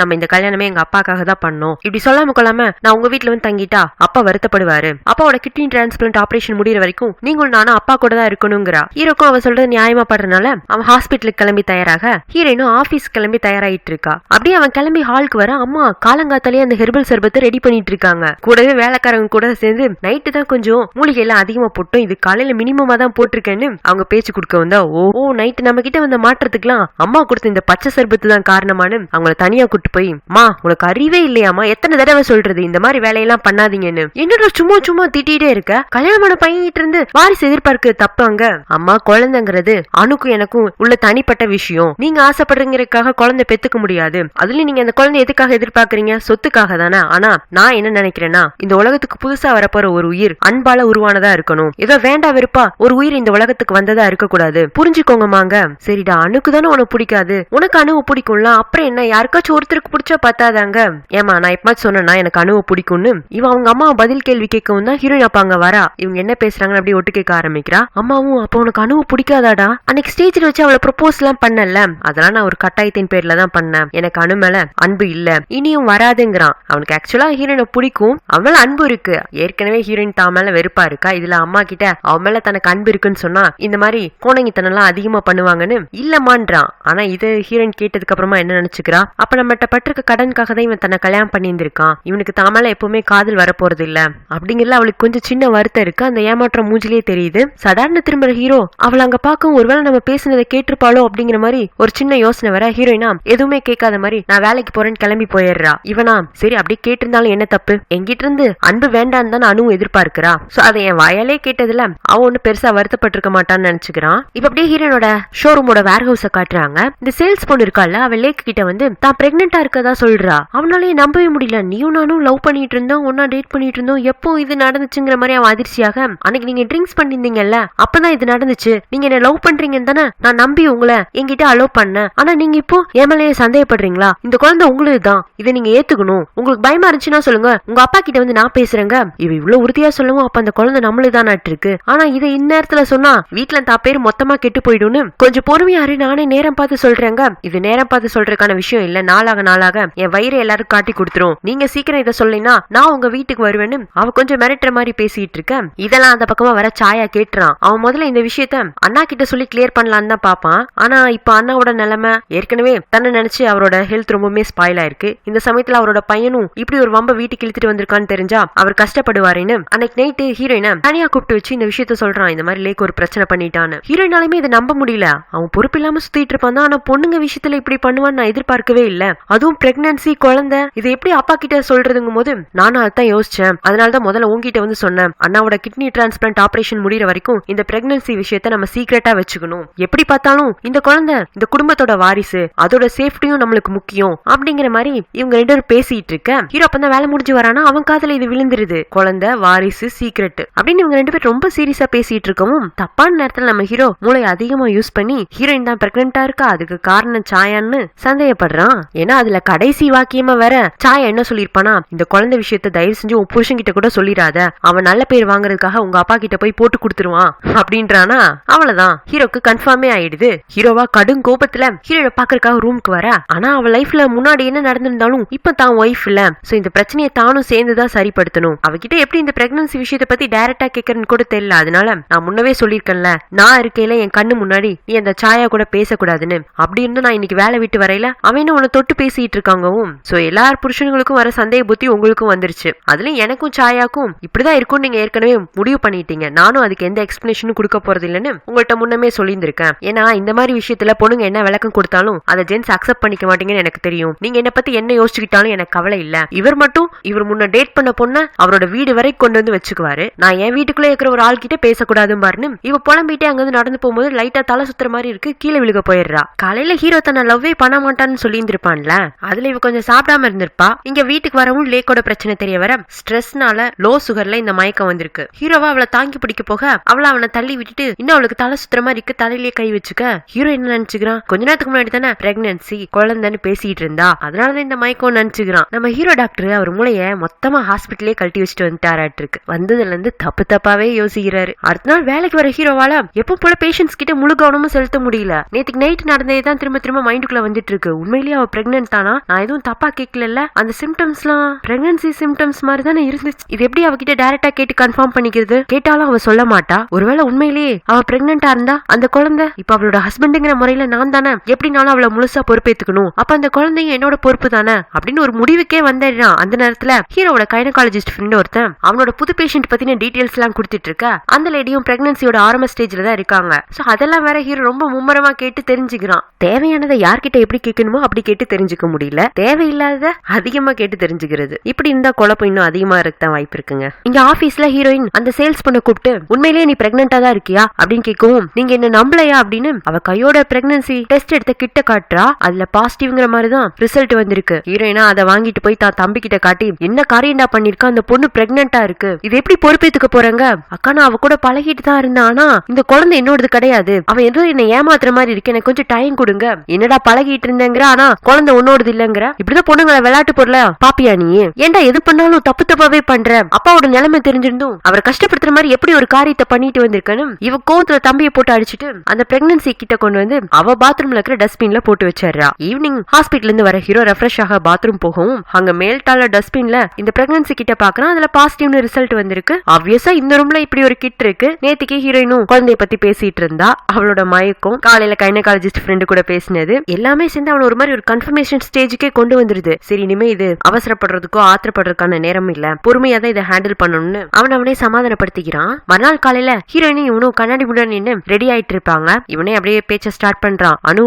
நம்ம இந்த கல்யாணமே எங்க அப்பாக்காக தான் பண்ணோம், இப்படி சொல்லாம கொள்ளாம நான் உங்க வீட்டுல வந்து தங்கிட்டா அப்பா வருத்தப்படுவாரு, அப்பாவோட கிட்னி டிரான்ஸ்பிளான்ட் ஆபரேஷன் முடியற வரைக்கும் நீங்களும் நானும் அப்பா கூட தான் இருக்கணுங்கிறா. ஹீரோக்கும் அவன் சொல்றது நியாயமா படுறதுனால அவன் ஹாஸ்பிட்டலுக்கு கிளம்பி தயாராக ஹீரோயினும் ஆபீஸ் கிளம்பி தயாராயிட்டு இருக்கா. அப்படியே அவன் கிளம்பி ஹாலுக்கு வர அம்மா காலங்காத்தாலே அந்த ஹெர்பல் சர்பத்தை ரெடி பண்ணிட்டு இருக்காங்க. கூடவே வேலைக்காரங்க கூட சேர்ந்து நைட்டு தான் கொஞ்சம் மூலிகை எல்லாம் அதிகமா போட்டோம், இது காலையில மினிமமா தான் போட்டிருக்கேன்னு அவங்க பேச்சு கொடுக்க வந்தா, ஓ நைட்டு நம்ம கிட்ட வந்த மாற்றத்துக்குலாம் அம்மா கொடுத்த இந்த பச்சை சர்பத்து தான் காரணமானு அவங்கள தனியா கூட்டு போய், மா உனக்கு அறிவே இல்லையாமா, எத்தனை தடவை சொல்றது இந்த மாதிரி வேலையெல்லாம் பண்ணாதீங்கன்னு, என்னோட சும்மா சும்மா திட்டிட்டே இருக்க, கல்யாணமான பையன்கிட்ட இருந்து வாரிசு எதிர்பார்க்க தப்பாங்க. அம்மா, குழந்தைங்கிறது அணுக்கும் எனக்கும் உள்ள தனிப்பட்ட விஷயம், நீங்க ஆசைப்படுறீங்கிறதுக்காக குழந்தை பெத்துக்க முடியாது, அதுலயும் நீங்க அந்த குழந்தை எதுக்காக எதிர்பார்க்கறீங்க, சொத்துக்காக தானே. ஆனா நான் என்ன நினைக்கிறேன்னா இந்த உலகத்துக்கு புதுசா வரப்போற ஒரு உயிர் அன்பால உருவானதா இருக்கணும், ஏதோ வேண்டா வெறுப்பா ஒரு உயிர் இந்த உலகத்துக்கு வந்ததா இருக்க கூடாது, புரிஞ்சுக்கோங்கமாங்க. சரிடா, அணுக்கு தானே உனக்கு பிடிக்காது, உனக்கு அணுவை பிடிக்கும்ல, அப்புறம் என்ன யாருக்காச்சும் ஒருத்தருக்கு பிடிச்சா பார்த்தாதாங்க. ஏமா நான் எப்ப சொன்னா எனக்கு அணுவை பிடிக்கும்னு இவன் அவங்க அம்மா பதில் கேள்வி கேட்கவும் தான் ஹீரோயின் அப்பா அங்க வரா. இவங்க என்ன பேசுறாங்கன்னு அப்படியே ஒட்டு கேட்க ஆரம்பிக்கிறா. அம்மாவும், அப்ப உனக்கு அணுவை பிடிக்காதாடா, அன்னைக்கு ஸ்டேஜ்ல வச்சு அவளை ப்ரொபோஸ் எல்லாம் பண்ணல, அதெல்லாம் நான் ஒரு கட்டாயத்தின் பேர்ல தான் பண்ணேன், எனக்கு அணு மேல அன்பு இல்ல, இனியும் வராதுங்கிறான். அவனுக்கு ஆக்சுவலா ஹீரோயினை பிடிக்கும், அவன் அன்பு இருக்கு, ஏற்கனவே ஹீரோயின் தான் மேல வெறுப்பா இருக்கா, இதுல அம்மா கிட்ட அவன் மேல தனக்கு அன்பு இருக்குன்னு சொன்னா இந்த மாதிரி கோணங்கித்தனம் எல்லாம் அதிகமா பண்ணுவாங்கன்னு இல்லமான்றான். ஆனா இது ஹீரோயின் கேட்டதுக்கு அப்புறமா என்ன நினைச்சுக்கிறா, அப்ப நம்மகிட்ட பட்டிருக்க கடனுக்காக தான் இவன் தன்னை கல்யாணம் பண்ணியிருந்திருக்கான், இவனுக்கு தான் மேல எப்பவுமே காதல் வரப்போறது இல்ல அப்படிங்கறதுல அவளுக்கு கொஞ்சம் சின்ன வருத்தம் இருக்கு. அந்த ஏமாற்றம் மூஞ்சிலே தெரியுது. சடார்னு திரும்புற ஹீரோ அவள் அங்க பாக்க ஒருவேளை நம்ம பேசினதை கேட்டிருப்பாளோ அப்படிங்கிற மாதிரி ஒரு சின்ன யோசனை வர ஹீரோயினா எதுவுமே கேட்காத மாதிரி நான் வேலைக்கு போறேன்னு கிளம்பி போயிடுறா. இவனா சரி அப்படியே கேட்டிருந்தாலும் என்ன தப்பு, எங்கிட்ட இருந்து அன்பு வேண்டான்னு தான் அணுவும் எதிர்பார்க்கிறா, சோ அதை என் வாயாலே கேட்டதுல அவன் ஒண்ணு பெருசா வருத்தப்பட்டிருக்க மாட்டான்னு நினைச்சுக்கிறான். இப்ப அப்படியே ஹீரோனோட ஷோரூமோட வேர் ஹவுஸ காட்டுறாங்க. இந்த சேல்ஸ் பொண்ணு இருக்கால, அவன் லேக் கிட்ட வந்து தான் பிரெக்னெண்டா இருக்கதா சொல்றா. அவனாலே நம்பவே முடியல, நீயும் நானும் லவ் பண்ணிட்டு இருந்தோம், ஒன்னா டேட் பண்ணிட்டு இருந்தோம், எப்போ இது நடந்துச்சுங்கிற மாதிரி அவன் அதிர்ச்சியாக, அன்னைக்கு நீங்க ட்ரிங்க்ஸ் பண்ணிருந்தீங்கல்ல அப்பதான் இது நடந்துச்சு, நீங்க என்ன லவ் பண்றீங்கன்னு தானே நான் நம்பி உங்களை என்கிட்ட அலோவ் பண்ணேன், ஆனா நீங்க இப்போ ஏமலையே சந்தேகப்படுறீங்களா, இந்த குழந்தை உங்களுக்கு தான், இதை நீங்க ஏத்துக்கணும், உங்களுக்கு பயமா இருந்துச்சுன்னா சொல்லுங்க, உங்க அப்பா கிட்ட வந்து நான் பேசுறேங்க. இவ இவ்வளவு உறுதியா சொல்லவும் அப்ப அந்த குழந்தை நம்மளுதான் இருக்கு, ஆனா இதை இந்நேரத்துல சொன்னா வீட்டுல தான் பேரு மொத்தமா கெட்டு போயிடும்னு கொஞ்சம் பொறுமையாரு நானே நேரம் பார்த்து சொல்றேங்க, இது நேரம் பார்த்து சொல்றதுக்கான விஷயம் இல்ல, நாளாக நாளாக என் வயிறு எல்லாரும் காட்டி கொடுத்துரும், நீங்க சீக்கிரம் இதை சொல்லினா நான் உங்க வீட்டுக்கு வருவேன்னு அவ கொஞ்சம் மிரட்டுற மாதிரி பேசிட்டு இருக்க. இதெல்லாம் அந்த பக்கமா வர சாயா கேட்டுறான். அவன் முதல்ல இந்த விஷயத்த அண்ணா கிட்ட சொல்லி கிளியர் பண்ணலான்னு தான் பாப்பான். ஆனா இப்ப அண்ணாவோட நிலைமை ஏற்கனவே தன்னை நினைச்சு அவரோட ஹெல்த் ரொம்பவுமே ஸ்பாயில் ஆயிருக்கு. இந்த சமயத்துல அவரோட பையனும் இப்படி ஒரு வம்ப வீட்டுக்கு இழுத்துட்டு வந்திருக்கான்னு தெரிஞ்சா அவர் கஷ்டப்படுவாருன்னு அன்னைக்கு நைட்டு ஹீரோயினை தனியா கூப்பிட்டு வச்சு இந்த விஷயத்த சொல்றான். இந்த மாதிரி லேக் ஒரு பிரச்சனை பண்ணிட்டான்னு. ஹீரோயினாலுமே இதை நம்ப முடியல. அவன் பொறுப்பு இல்லாம சுத்திட்டு இருப்பான். ஆனா பொண்ணுங்க விஷயத்துல இப்படி பண்ணுவான்னு நான் எதிர்பார்க்கவே இல்ல. அதுவும் பிரெக்னன்சி குழந்தை இதை எப்படி அப்பா கிட்ட சொல்றதுங்கும் போது நானும் அதான் யோசிச்சேன். அதனாலதான் முதல்ல உங்ககிட்ட வந்து சொன்னேன், அண்ணாவோட கிட்னி டிரான்ஸ்பிளான்ட் ஆபரேஷன் முடிகிற வரைக்கும் இந்த பிரெக்னன்சி விஷயத்த நம்ம சீக்கிரட்டா வச்சுக்கணும். எப்படி பார்த்தாலும் இந்த குழந்தை இந்த குடும்பத்தோட வாரிசு, அதோட சேஃப்டியும் நம்மளுக்கு முக்கியம் அப்படிங்கிற மாதிரி இவங்க 2 பேரும் பேசிட்டு இருக்க. ஹீரோ அப்பதான் வேலை முடிஞ்சு வரானா அவன் காதுல இது விழுந்துருது. குழந்தை, வாரிசு, சீக்ரெட் அப்படின்னு இவங்க 2 பேரும் ரொம்ப சீரியஸா பேசிட்டு இருக்கவும் தப்பான நேரத்துல நம்ம ஹீரோ மூளை அதிகமா யூஸ் பண்ணி ஹீரோயின் தான் பிரெக்னெண்டா இருக்கா, அதுக்கு காரணம் சாயான்னு சந்தேகப்படுறான். ஏன்னா அதுல கடைசி வாக்கியமா வேற சாயா என்ன சொல்லிருப்பானா, இந்த குழந்தை விஷயத்த தயவு செஞ்சு உன் புருஷன் கிட்ட கூட சொல்லிடாத, அவன் நல்ல பேர் வாங்குறதுக்காக உங்க அப்பா கிட்ட போய் போட்டு கொடுத்துருவான் அப்படின்றானா. அவ்வளவுதான், ஹீரோக்கு கன்ஃபார்மே ஆயிடுது. ஹீரோவா கடும் கோபத்துல ஹீரோட பாக்குறதுக்காக ரூமுக்கு வர. ஆனா அவ லைஃப்ல முன்னாடி என்ன நடந்திருந்தாலும் இப்ப தான் ஒய்ஃப் இல்ல, சோ இந்த பிரச்சனையை தானும் சேர்ந்துதான் சரிப்படுத்தணும். அவகிட்ட எப்படி இந்த பிரெக்னன்சி விஷயத்தை பத்தி டைரக்டா கேட்கறன்னு கூட தெரியல. அதனால நான் முன்னவே சொல்லிருக்கேன்ல, நான் இருக்கையில என் கண்ணு முன்னாடி நீ அந்த சாயா கூட பேசக்கூடாதுன்னு. அப்படி இருந்து நான் இன்னைக்கு வேலை விட்டு வரையில அவன் உன்னை தொட்டு பேசிட்டு இருக்காங்கவும். சோ எல்லார் புருஷனுங்களுக்கும் வர சந்தேக புத்தி உங்களுக்கும் வந்துருச்சு. அதுலயும் எனக்கும் சாயாக்கும் இப்படிதான் இருக்கும் நீங்க ஏற்கனவே முடிவு பண்ணிட்டீங்க. நானும் அதுக்கு எந்த எக்ஸ்பிளனேஷனும் கொடுக்க போறது இல்லைன்னு உங்கள்ட்ட முன்னமே சொல்லியிருந்திருக்கேன். ஏன்னா இந்த மாதிரி விஷயத்துல பொண்ணுங்க என்ன விளக்கம் கொடுத்தாலும் அதை ஜென்ஸ் அக்செப்ட் பண்ணிக்க மாட்டீங்கன்னு எனக்கு தெரியும். நீங்க என்ன பத்தி என்ன யோசிச்சுக்கிட்டாலும் எனக்கு கவலை இல்ல. இவர் முன்ன டேட் பண்ண பொண்ண அவரோட வீடு வரை கொண்டு வந்து வச்சுக்குவாரு. நான் என் வீட்டுக்குள்ள இருக்கிற ஒரு ஆள் கிட்ட பேசக்கூடாதுன்னு பாருன்னு இவ புலம்பிட்டே அங்கிருந்து நடந்து போகும்போது லைட்டா தலை சுத்துற மாதிரி இருக்கு. கீழே விழுக போயிடுறா. காலையில ஹீரோ தன்னை லவ்வே பண்ண மாட்டான்னு சொல்லி இருந்திருப்பான்ல, அதுல இவ கொஞ்சம் சாப்பிடாம இருந்திருப்பா. இங்க வீட்டுக்கு வரவும் லேக்கோட பிரச்சனை தெரிய வர ஸ்ட்ரெஸ்னால லோ சுகர்ல இந்த மயக்கம் வந்திருக்கு. ஹீரோவா அவளை தாங்கி பிடிக்க போக அவளை அவனை தள்ளி விட்டுட்டு இன்னும் அவளுக்கு தலை சுத்துற மாதிரி இருக்கு. தலையிலேயே கை வச்சுக்க. ஹீரோ என்ன நினைச்சுக்கிறான், கொஞ்ச நேரத்துக்கு முன்னாடி தானே பிரெக்னன்சி குழந்தைன்னு பேசிட்டு இருந்தா, அதனாலதான் இந்த மயக்கம் நினைச்சுக்கிறான். நம்ம ஹீரோ டாக்டர் அவர் மூளைய மொத்தமா ஹாஸ்பிட்டலே கழட்டி வச்சுட்டு வந்துட்டாராட்டு இருக்கு. வந்ததுல இருந்து தப்பாவே யோசிக்கிறாரு. அடுத்த நாள் வேலைக்கு வர ஹீரோவால எப்ப போல பேஷன்ஸ் கிட்ட முழு கவனமும் செலுத்த முடியல. நேற்றுக்கு நைட் நடந்ததுதான் திரும்ப மைண்டுக்குள்ள வந்துட்டு இருக்கு. உண்மையிலேயே அவ பிரெக்னன்ட் தானா? நான் எதுவும் தப்பா கேட்கல. அந்த சிம்டம்ஸ்லாம் பிரெக்னன்சி சிம்டம்ஸ் மாதிரி தானே இருந்துச்சு. இது எப்படி அவகிட்ட டைரக்டா கேட்டு கன்ஃபார்ம் பண்ணிக்கிறது? கேட்டாலும் அவ சொல்ல மாட்டா. ஒருவேளை உண்மையிலேயே அவ பிரெக்னன்டா இருந்தா அந்த குழந்தை இப்ப அவளோட ஹஸ்பண்டுங்கிற முறையில நான் தானே எப்படினாலும் அவளை முழுசா பொறுப்பேத்துக்கணும். அப்ப அந்த குழந்தையும் என்னோட பொறுப்பு தானே அப்படின்னு ஒரு முடிவுக்கே வந்துடுறான். அந்த நேரத்துல ஹீரோட கைனகாலஜிஸ்ட் ஃப்ரெண்ட் ஒருத்தன் அவனோட புது பேஷண்ட் பத்தின டீடைல்ஸ் எல்லாம் கொடுத்துட்டு இருக்க. அந்த லேடியும் பிரெக்னன்சியோட ஆரம்ப ஸ்டேஜ்ல தான் இருக்காங்க. சோ அதெல்லாம் வேற ஹீரோ ரொம்ப மும்மரமா கேட்டு தெரிஞ்சுக்கிறான். தேவையானதை யார்கிட்ட எப்படி கேட்கணுமோ அப்படி கேட்டு தெரிஞ்சுக்க முடியல, தேவையில்லாத அதிகமா கேட்டு தெரிஞ்சுக்கிறது. இப்படி இருந்தா குழப்பம் இன்னும் அதிகமா இருக்கத்தான் வாய்ப்பு இருக்குங்க. இங்க ஆபீஸ்ல ஹீரோயின் அந்த சேல்ஸ் பண்ண கூப்பிட்டு உண்மையிலேயே நீ பிரெக்னன்டா தான் இருக்கியா அப்படின்னு கேட்கவும், நீங்க என்ன நம்பலையா அப்படின்னு அவ கையோட பிரெக்னன்சி டெஸ்ட் எடுத்த கிட்ட காட்டுறா. அதுல பாசிட்டிவ்ங்கிற மாதிரி தான் ரிசல்ட் வந்திருக்கு. ஹீரோயினா அதை வாங்கிட்டு போய் தான் தம்பி கிட்ட காட்டி, என்ன காரியம்டா பண்ணிருக்கா, அந்த பொண்ணு பிரெக்னன்டா இருக்கு, இது எப்படி பொறுப்பேத்துக்க போறாங்க? அக்கா நான் அவ கூட பழகிட்டு தான் இருந்தா, ஆனா இந்த குழந்தை என்னோடது கிடையாது, அவன் ஏதோ என்ன ஏமாத்துற மாதிரி இருக்கு, எனக்கு கொஞ்சம் டைம் கொடுங்க. என்னடா பழகிட்டு இருந்தேங்கிற, ஆனா குழந்தை உன்னோடது இல்லங்கிற. இப்படிதான் பொண்ணுங்களை விளையாட்டு பொருள பாப்பியா நீ? ஏன்டா எது பண்ணாலும் தப்பாவே பண்ற? அப்பாவோட நிலைமை தெரிஞ்சிருந்தும் அவர் கஷ்டப்படுத்துற மாதிரி எப்படி ஒரு காரியத்தை பண்ணிட்டு வந்திருக்கன்னு இவ கோவத்துல தம்பியை போட்டு அடிச்சுட்டு அந்த பிரெக்னன்சி கிட்ட கொண்டு வந்து அவ பாத்ரூம்ல இருக்கிற டஸ்ட்பின்ல போட்டு வச்சிடறா. ஈவினிங் ஹாஸ்பிட்டல் இருந்து வர ஹீரோ ரெஃப்ரெஷ் ஆக பாத்ரூம் போகவும் அங்க மேல்டால டஸ்ட்பின்ல இந்த பிரெக்னன்சி கிட்ட பாக்குறான். அதுல பாசிட்டிவ்னு ரிசல்ட் வந்திருக்கு. ஆப்வியஸா இந்த ரூம்ல இப்படி ஒரு கிட் இருக்கு. நேத்துக்கு ஹீரோயினும் குழந்தைய பத்தி பேசிட்டு இருந்தா. அவளோட மயக்கம், காலையில கைனகாலஜிஸ்ட் ஃப்ரெண்டு கூட பேசினது எல்லாமே சேர்ந்து அவன் ஒரு மாதிரி ஒரு கன்ஃபர்மேஷன் ஸ்டேஜுக்கே கொண்டு வந்துருது. சரி இனிமே இது அவசரப்படுறதுக்கோ ஆத்திரப்படுறதுக்கான நேரம் இல்ல, பொறுமையா தான் இதை ஹேண்டில் பண்ணணும்னு அவனே சமாதானப்படுத்திக்கிறான். மறுநாள் காலையில ஹீரோயினும் இவனும் கண்ணாடி முன்னாடி நின்று ரெடி ஆயிட்டு இருப்பாங்க. இவனே அப்படியே பேச்ச ஸ்டார்ட் பண்றான். அனு